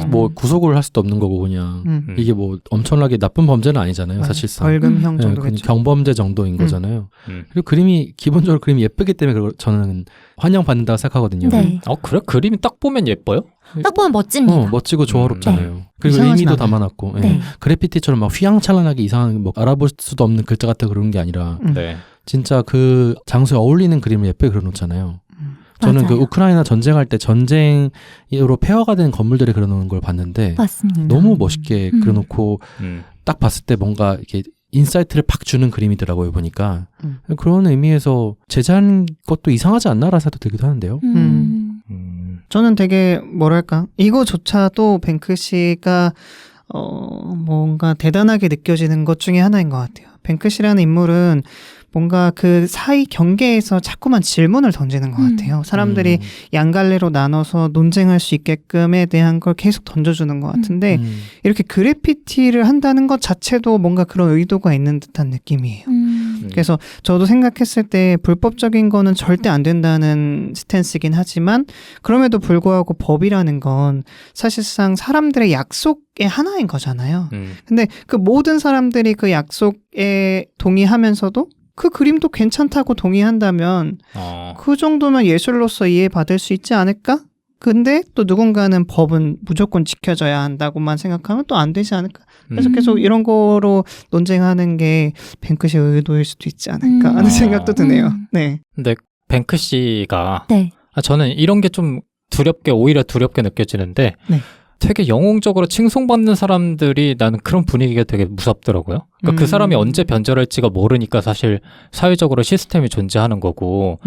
뭐 구속을 할 수도 없는 거고 그냥 이게 뭐 엄청나게 나쁜 범죄는 아니잖아요. 사실상. 벌금형 네, 정도겠죠. 경범죄 정도인 거잖아요. 그리고 그림이 기본적으로 그림이 예쁘기 때문에 저는 환영받는다고 생각하거든요. 네. 그래? 그림이 딱 보면 예뻐요? 딱 보면 멋집니다. 멋지고 조화롭잖아요. 그리고 이상하진 의미도 않아요. 담아놨고 예. 네. 그래피티처럼 막 휘황찬란하게 이상한 뭐 알아볼 수도 없는 글자 같은 그런 게 아니라 네. 진짜 그 장소에 어울리는 그림을 예쁘게 그려놓잖아요. 저는 그 맞아요. 우크라이나 전쟁할 때 전쟁으로 폐허가 된 건물들을 그려놓은 걸 봤는데 맞습니다. 너무 멋있게 그려놓고 딱 봤을 때 뭔가 이렇게 인사이트를 팍 주는 그림이더라고요 보니까 그런 의미에서 제재한 것도 이상하지 않나라는 생각도 들기도 하는데요. 저는 되게 뭐랄까 이거조차도 뱅크시가 뭔가 대단하게 느껴지는 것 중에 하나인 것 같아요. 뱅크시라는 인물은 뭔가 그 사이 경계에서 자꾸만 질문을 던지는 것 같아요. 사람들이 양갈래로 나눠서 논쟁할 수 있게끔에 대한 걸 계속 던져주는 것 같은데 이렇게 그래피티를 한다는 것 자체도 뭔가 그런 의도가 있는 듯한 느낌이에요. 그래서 저도 생각했을 때 불법적인 거는 절대 안 된다는 스탠스이긴 하지만 그럼에도 불구하고 법이라는 건 사실상 사람들의 약속의 하나인 거잖아요. 근데 그 모든 사람들이 그 약속에 동의하면서도 그 그림도 괜찮다고 동의한다면 그 정도면 예술로서 이해받을 수 있지 않을까? 근데 또 누군가는 법은 무조건 지켜져야 한다고만 생각하면 또 안 되지 않을까? 그래서 계속 이런 거로 논쟁하는 게 뱅크시의 의도일 수도 있지 않을까 하는 생각도 드네요. 네. 근데 뱅크 씨가 네. 저는 이런 게 좀 오히려 두렵게 느껴지는데 네. 되게 영웅적으로 칭송받는 사람들이 나는 그런 분위기가 되게 무섭더라고요. 그러니까 그 사람이 언제 변절할지가 모르니까 사실 사회적으로 시스템이 존재하는 거고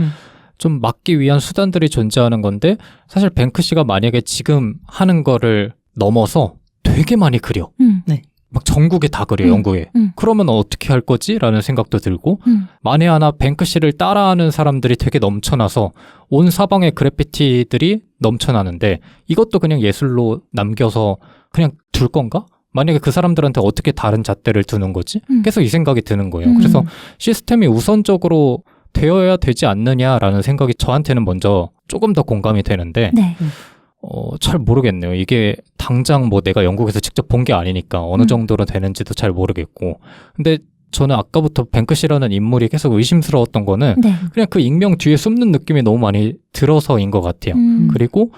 좀 막기 위한 수단들이 존재하는 건데 사실 뱅크 씨가 만약에 지금 하는 거를 넘어서 되게 많이 그려. 네. 막 전국에 다 그려, 영국에. 그러면 어떻게 할 거지? 라는 생각도 들고 만에 하나 뱅크 씨를 따라하는 사람들이 되게 넘쳐나서 온 사방에 그래피티들이 넘쳐나는데 이것도 그냥 예술로 남겨서 그냥 둘 건가? 만약에 그 사람들한테 어떻게 다른 잣대를 두는 거지? 계속 이 생각이 드는 거예요. 그래서 시스템이 우선적으로 되어야 되지 않느냐라는 생각이 저한테는 먼저 조금 더 공감이 되는데 네. 잘 모르겠네요. 이게 당장 뭐 내가 영국에서 직접 본 게 아니니까 어느 정도로 되는지도 잘 모르겠고. 근데 저는 아까부터 뱅크 씨라는 인물이 계속 의심스러웠던 거는 네. 그냥 그 익명 뒤에 숨는 느낌이 너무 많이 들어서인 것 같아요. 그리고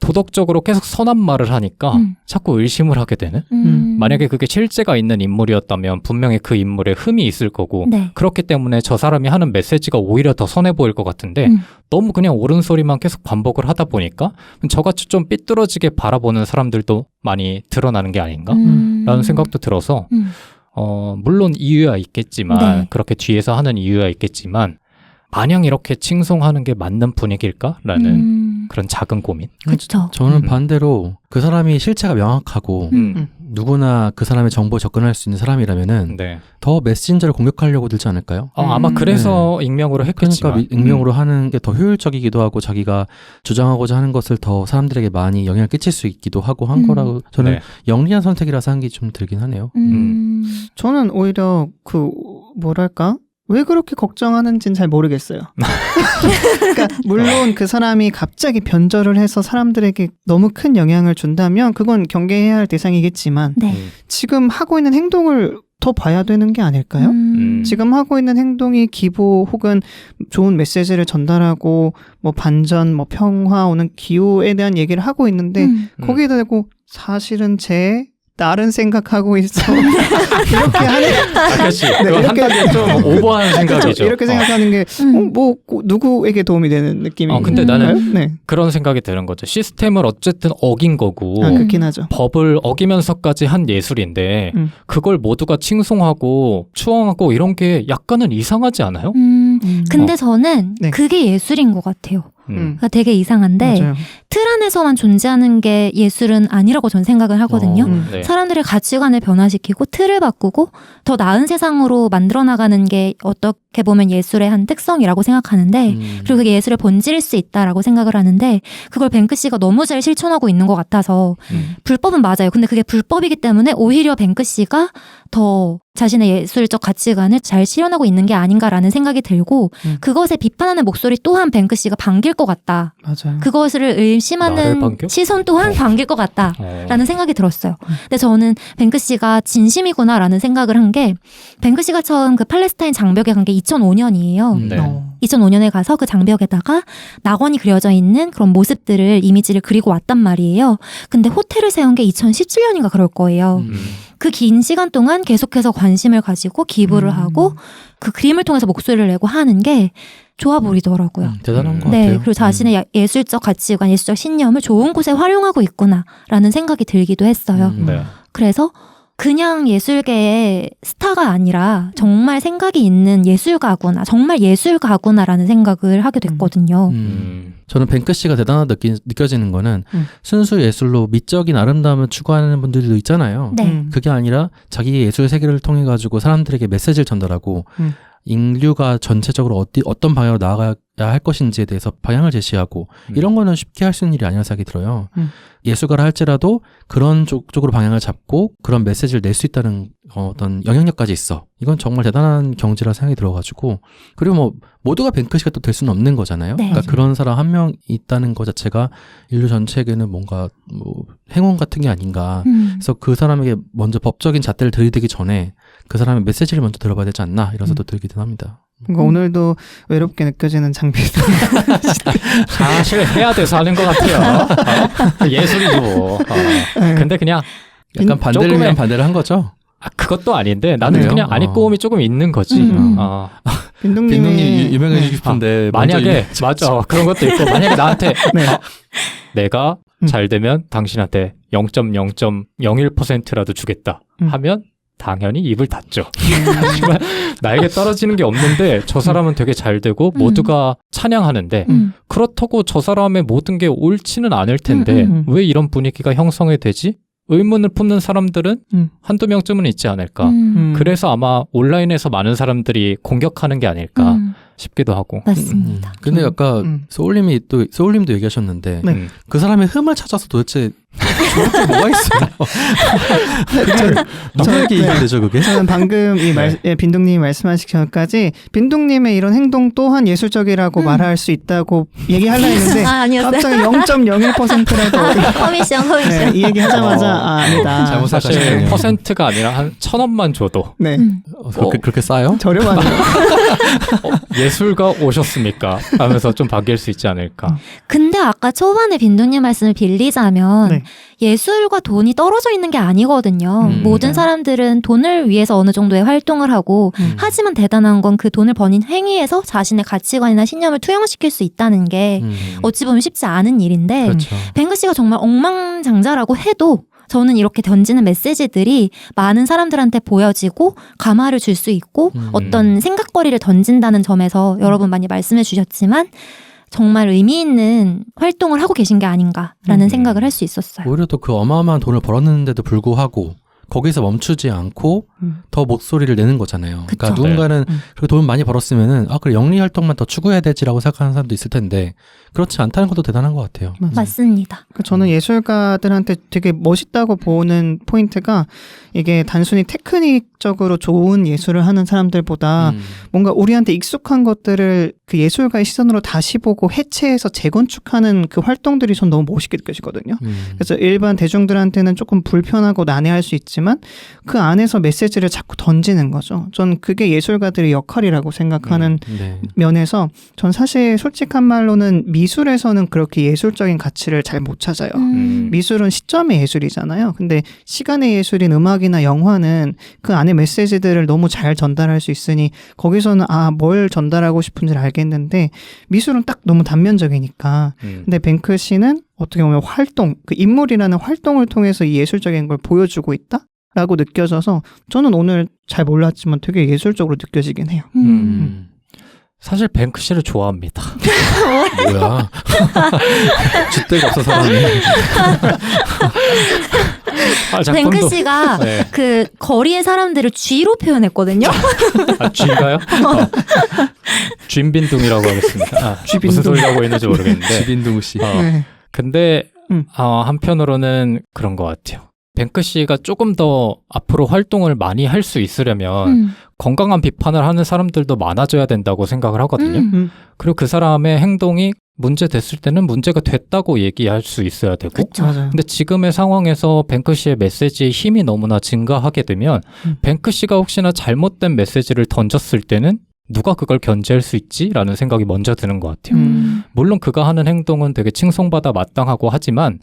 도덕적으로 계속 선한 말을 하니까 자꾸 의심을 하게 되는? 만약에 그게 실제가 있는 인물이었다면 분명히 그 인물에 흠이 있을 거고 네. 그렇기 때문에 저 사람이 하는 메시지가 오히려 더 선해 보일 것 같은데 너무 그냥 옳은 소리만 계속 반복을 하다 보니까 저같이 좀 삐뚤어지게 바라보는 사람들도 많이 드러나는 게 아닌가? 라는 생각도 들어서 물론 이유야 있겠지만 네. 그렇게 뒤에서 하는 이유야 있겠지만 마냥 이렇게 칭송하는 게 맞는 분위기일까라는 그런 작은 고민. 그렇죠. 저는 반대로 그 사람이 실체가 명확하고 누구나 그 사람의 정보에 접근할 수 있는 사람이라면은 네. 더 메신저를 공격하려고 들지 않을까요? 아마 그래서 익명으로 했겠지만. 그러니까 익명으로 하는 게 더 효율적이기도 하고 자기가 주장하고자 하는 것을 더 사람들에게 많이 영향을 끼칠 수 있기도 하고 한 거라고 저는 네. 영리한 선택이라서 한 게 좀 들긴 하네요. 저는 오히려 뭐랄까? 왜 그렇게 걱정하는지는 잘 모르겠어요. 그러니까 물론 그 사람이 갑자기 변절을 해서 사람들에게 너무 큰 영향을 준다면 그건 경계해야 할 대상이겠지만 네. 지금 하고 있는 행동을 더 봐야 되는 게 아닐까요? 지금 하고 있는 행동이 기부 혹은 좋은 메시지를 전달하고 뭐 반전, 뭐 평화 오는 기호에 대한 얘기를 하고 있는데 거기에 대고 사실은 다른 생각하고 있어. 이렇게 하는. 그렇지. 네, 그건 한 이렇게- 단계 좀 오버하는 생각이죠. 그렇죠. 이렇게 생각하는 게 누구에게 도움이 되는 느낌이. 근데 나는 네. 그런 생각이 드는 거죠. 시스템을 어쨌든 어긴 거고 그렇긴 하죠. 법을 어기면서까지 한 예술인데 그걸 모두가 칭송하고 추앙하고 이런 게 약간은 이상하지 않아요? 근데 저는 네. 그게 예술인 것 같아요. 그러니까 되게 이상한데 맞아요. 틀 안에서만 존재하는 게 예술은 아니라고 저는 생각을 하거든요. 네. 사람들의 가치관을 변화시키고 틀을 바꾸고 더 나은 세상으로 만들어 나가는 게 어떻게 보면 예술의 한 특성이라고 생각하는데 그리고 그게 예술의 본질일 수 있다라고 생각을 하는데 그걸 뱅크 씨가 너무 잘 실천하고 있는 것 같아서 불법은 맞아요. 근데 그게 불법이기 때문에 오히려 뱅크 씨가 더 자신의 예술적 가치관을 잘 실현하고 있는 게 아닌가라는 생각이 들고 그것에 비판하는 목소리 또한 뱅크 씨가 반길 것 같다. 맞아요. 그것을 나를 의심하는 반겨? 시선 또한 반길 것 같다. 라는 생각이 들었어요. 근데 저는 뱅크 씨가 진심이구나라는 생각을 한 게 뱅크 씨가 처음 그 팔레스타인 장벽에 간 게 2005년이에요. 네. 2005년에 가서 그 장벽에다가 낙원이 그려져 있는 그런 모습들을 이미지를 그리고 왔단 말이에요. 근데 호텔을 세운 게 2017년인가 그럴 거예요. 그 긴 시간 동안 계속해서 관심을 가지고 기부를 하고 그 그림을 통해서 목소리를 내고 하는 게 좋아 보이더라고요. 대단한 것 네, 같아요. 그리고 자신의 예술적 가치관, 예술적 신념을 좋은 곳에 활용하고 있구나라는 생각이 들기도 했어요. 네. 그래서 그냥 예술계의 스타가 아니라 정말 생각이 있는 예술가구나, 정말 예술가구나라는 생각을 하게 됐거든요. 저는 뱅크 씨가 대단하다 느껴지는 거는 순수 예술로 미적인 아름다움을 추구하는 분들도 있잖아요. 네. 그게 아니라 자기의 예술 세계를 통해 가지고 사람들에게 메시지를 전달하고 인류가 전체적으로 어떤 방향으로 나아가야 할 것인지에 대해서 방향을 제시하고 이런 거는 쉽게 할 수 있는 일이 아니라 생각이 들어요. 예술가라 할지라도 그런 쪽으로 방향을 잡고 그런 메시지를 낼 수 있다는 어떤 영향력까지 있어. 이건 정말 대단한 경지라 생각이 들어가지고 그리고 뭐 모두가 뱅크 씨가 또 될 수는 없는 거잖아요. 네. 그러니까 그런 사람 한 명 있다는 것 자체가 인류 전체에게는 뭔가 뭐 행운 같은 게 아닌가. 그래서 그 사람에게 먼저 법적인 잣대를 들이대기 전에 그 사람의 메시지를 먼저 들어봐야 되지 않나 이런 생각도 들기도 합니다. 뭔가 오늘도 외롭게 느껴지는 장비들. 사실 해야 돼서 하는 것 같아요. 예술이지 뭐. 근데 그냥 약간 반대를 조금의- 위한 반대를 한 거죠. 그것도 아닌데 나는 그래요? 그냥 안입고음이 조금 있는 거지. 빈둥님의 유명해지고 싶은데 만약에 맞아 그런 것도 있고 만약에 나한테 네. 내가 잘 되면 당신한테 0.0.01%라도 주겠다 하면 당연히 입을 닫죠. 하지만 나에게 떨어지는 게 없는데 저 사람은 되게 잘 되고 모두가 찬양하는데 그렇다고 저 사람의 모든 게 옳지는 않을 텐데 왜 이런 분위기가 형성이 되지? 의문을 품는 사람들은 한두 명쯤은 있지 않을까. 그래서 아마 온라인에서 많은 사람들이 공격하는 게 아닐까 싶기도 하고. 맞습니다. 근데 아까 소울님도 얘기하셨는데 네. 그 사람의 흠을 찾아서 도대체 좋을 게 뭐가 있어요? 누구에게 이익이 되죠 그게? 저는 방금 빈둥님이 말씀하시기 전까지 빈둥님의 이런 행동 또한 예술적이라고 말할 수 있다고 얘기하려 했는데 아니었어요. 갑자기 0.01%라도 커미션. 네, 이 얘기 하자마자 아니다. 잘못 사실 생각하시네요. 퍼센트가 아니라 한 1,000원만 줘도 네. 그렇게 싸요? 저렴하네요. 예술가 오셨습니까? 하면서 좀 바뀔 수 있지 않을까. 근데 아까 초반에 빈둥님 말씀을 빌리자면 네. 예술과 돈이 떨어져 있는 게 아니거든요. 모든 사람들은 돈을 위해서 어느 정도의 활동을 하고 하지만 대단한 건 그 돈을 버는 행위에서 자신의 가치관이나 신념을 투영시킬 수 있다는 게 어찌 보면 쉽지 않은 일인데 그렇죠. 뱅크 씨가 정말 억만장자라고 해도 저는 이렇게 던지는 메시지들이 많은 사람들한테 보여지고 감화를 줄 수 있고 어떤 생각거리를 던진다는 점에서 여러분 많이 말씀해 주셨지만 정말 의미 있는 활동을 하고 계신 게 아닌가라는 생각을 할 수 있었어요. 오히려 또 그 어마어마한 돈을 벌었는데도 불구하고 거기서 멈추지 않고 더 목소리를 내는 거잖아요. 그쵸. 그러니까 누군가는 그렇게 돈 많이 벌었으면은 그래 영리 활동만 더 추구해야 되지라고 생각하는 사람도 있을 텐데 그렇지 않다는 것도 대단한 것 같아요. 맞습니다. 저는 예술가들한테 되게 멋있다고 보는 포인트가 이게 단순히 테크닉적으로 좋은 예술을 하는 사람들보다 뭔가 우리한테 익숙한 것들을 그 예술가의 시선으로 다시 보고 해체해서 재건축하는 그 활동들이 전 너무 멋있게 느껴지거든요. 그래서 일반 대중들한테는 조금 불편하고 난해할 수 있지만 그 안에서 메시지를 자꾸 던지는 거죠. 전 그게 예술가들의 역할이라고 생각하는 네. 면에서 전 사실 솔직한 말로는 미술에서는 그렇게 예술적인 가치를 잘 못 찾아요. 미술은 시점의 예술이잖아요. 근데 시간의 예술인 음악이나 영화는 그 안에 메시지들을 너무 잘 전달할 수 있으니 거기서는 뭘 전달하고 싶은지를 알겠는데 미술은 딱 너무 단면적이니까. 근데 뱅크 씨는 어떻게 보면 그 인물이라는 활동을 통해서 이 예술적인 걸 보여주고 있다? 라고 느껴져서 저는 오늘 잘 몰랐지만 되게 예술적으로 느껴지긴 해요. 사실 뱅크 씨를 좋아합니다. 뭐야? 줏대가 없어 사람이. 뱅크 씨가 네. 그 거리의 사람들을 쥐로 표현했거든요. 쥐인가요? 쥐빈둥이라고 하겠습니다. 무슨 소리 하고 있는지 모르겠는데. 지빈둥 씨. 네. 근데 한편으로는 그런 것 같아요. 뱅크 씨가 조금 더 앞으로 활동을 많이 할 수 있으려면 건강한 비판을 하는 사람들도 많아져야 된다고 생각을 하거든요. 그리고 그 사람의 행동이 문제 됐을 때는 문제가 됐다고 얘기할 수 있어야 되고. 맞아요. 근데 지금의 상황에서 뱅크 씨의 메시지의 힘이 너무나 증가하게 되면 뱅크 씨가 혹시나 잘못된 메시지를 던졌을 때는 누가 그걸 견제할 수 있지? 라는 생각이 먼저 드는 것 같아요. 물론 그가 하는 행동은 되게 칭송받아 마땅하고 하지만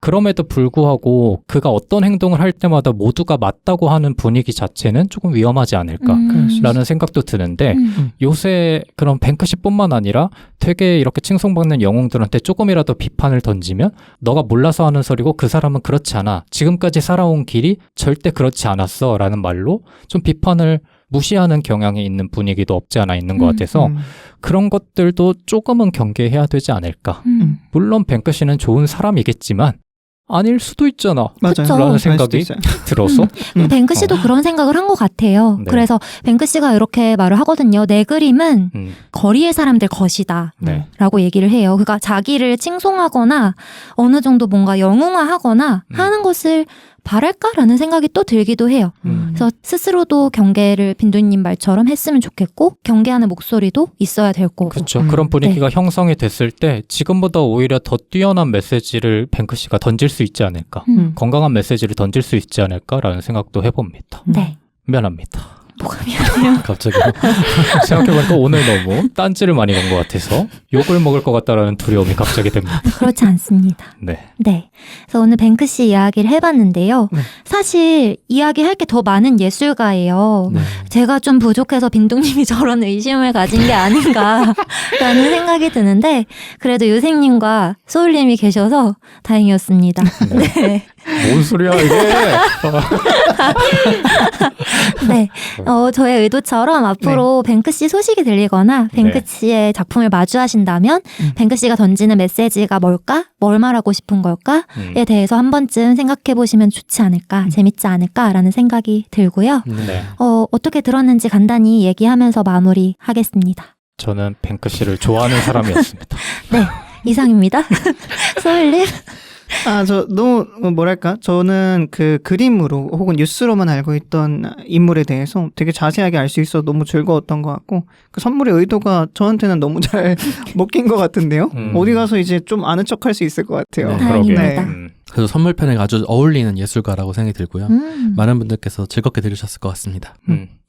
그럼에도 불구하고 그가 어떤 행동을 할 때마다 모두가 맞다고 하는 분위기 자체는 조금 위험하지 않을까라는 생각도 드는데 요새 그런 뱅크 씨뿐만 아니라 되게 이렇게 칭송받는 영웅들한테 조금이라도 비판을 던지면 너가 몰라서 하는 소리고 그 사람은 그렇지 않아. 지금까지 살아온 길이 절대 그렇지 않았어 라는 말로 좀 비판을 무시하는 경향이 있는 분위기도 없지 않아 있는 것 같아서 그런 것들도 조금은 경계해야 되지 않을까. 물론 뱅크 씨는 좋은 사람이겠지만 아닐 수도 있잖아. 맞아요. 라는 생각이 들어서 뱅크 씨도 그런 생각을 한 것 같아요. 네. 그래서 뱅크 씨가 이렇게 말을 하거든요. 내 그림은 거리의 사람들 것이다 네. 라고 얘기를 해요. 그러니까 자기를 칭송하거나 어느 정도 뭔가 영웅화하거나 하는 것을 바랄까라는 생각이 또 들기도 해요. 그래서 스스로도 경계를 빈둥님 말처럼 했으면 좋겠고 경계하는 목소리도 있어야 될 거고. 그렇죠. 그런 분위기가 형성이 됐을 때 지금보다 오히려 더 뛰어난 메시지를 뱅크 씨가 던질 수 있지 않을까. 건강한 메시지를 던질 수 있지 않을까라는 생각도 해봅니다. 네. 미안합니다. 뭐가 미안해요. 갑자기 생각해보니까 오늘 너무 딴지를 많이 건 것 같아서 욕을 먹을 것 같다라는 두려움이 갑자기 듭니다. 그렇지 않습니다. 네. 네. 그래서 오늘 뱅크시 이야기를 해봤는데요. 네. 사실 이야기할 게 더 많은 예술가예요. 네. 제가 좀 부족해서 빈둥님이 저런 의심을 가진 게 아닌가라는 생각이 드는데 그래도 유생님과 소울님이 계셔서 다행이었습니다. 네. 뭔 소리야 이게? 네. 저의 의도처럼 앞으로 뱅크씨 소식이 들리거나 뱅크씨의 작품을 마주하신다면 뱅크씨가 던지는 메시지가 뭘까? 뭘 말하고 싶은 걸까?에 대해서 한 번쯤 생각해 보시면 좋지 않을까, 재밌지 않을까라는 생각이 들고요. 네. 어떻게 들었는지 간단히 얘기하면서 마무리하겠습니다. 저는 뱅크 씨를 좋아하는 사람이었습니다. 네. 이상입니다. 소울님. 저 너무 뭐랄까 저는 그 그림으로 혹은 뉴스로만 알고 있던 인물에 대해서 되게 자세하게 알 수 있어 너무 즐거웠던 것 같고 그 선물의 의도가 저한테는 너무 잘 먹힌 것 같은데요. 어디 가서 이제 좀 아는 척할 수 있을 것 같아요. 네, 다행입니다. 그러게요. 그래서 선물편에 아주 어울리는 예술가라고 생각이 들고요. 많은 분들께서 즐겁게 들으셨을 것 같습니다.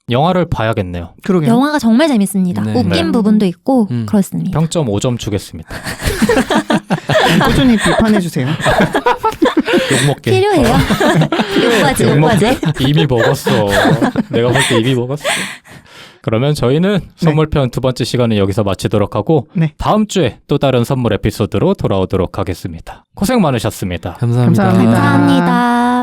영화를 봐야겠네요. 그러게요. 영화가 정말 재밌습니다. 네. 웃긴 네. 부분도 있고 그렇습니다. 평점 5점 주겠습니다. 꾸준히 비판해 주세요. 욕먹게. 필요해요. 욕바지, 욕바지. 이미 먹었어. 내가 볼 때 이미 먹었어. 그러면 저희는 선물편 두 번째 시간은 여기서 마치도록 하고 네. 다음 주에 또 다른 선물 에피소드로 돌아오도록 하겠습니다. 고생 많으셨습니다. 감사합니다. 감사합니다. 감사합니다.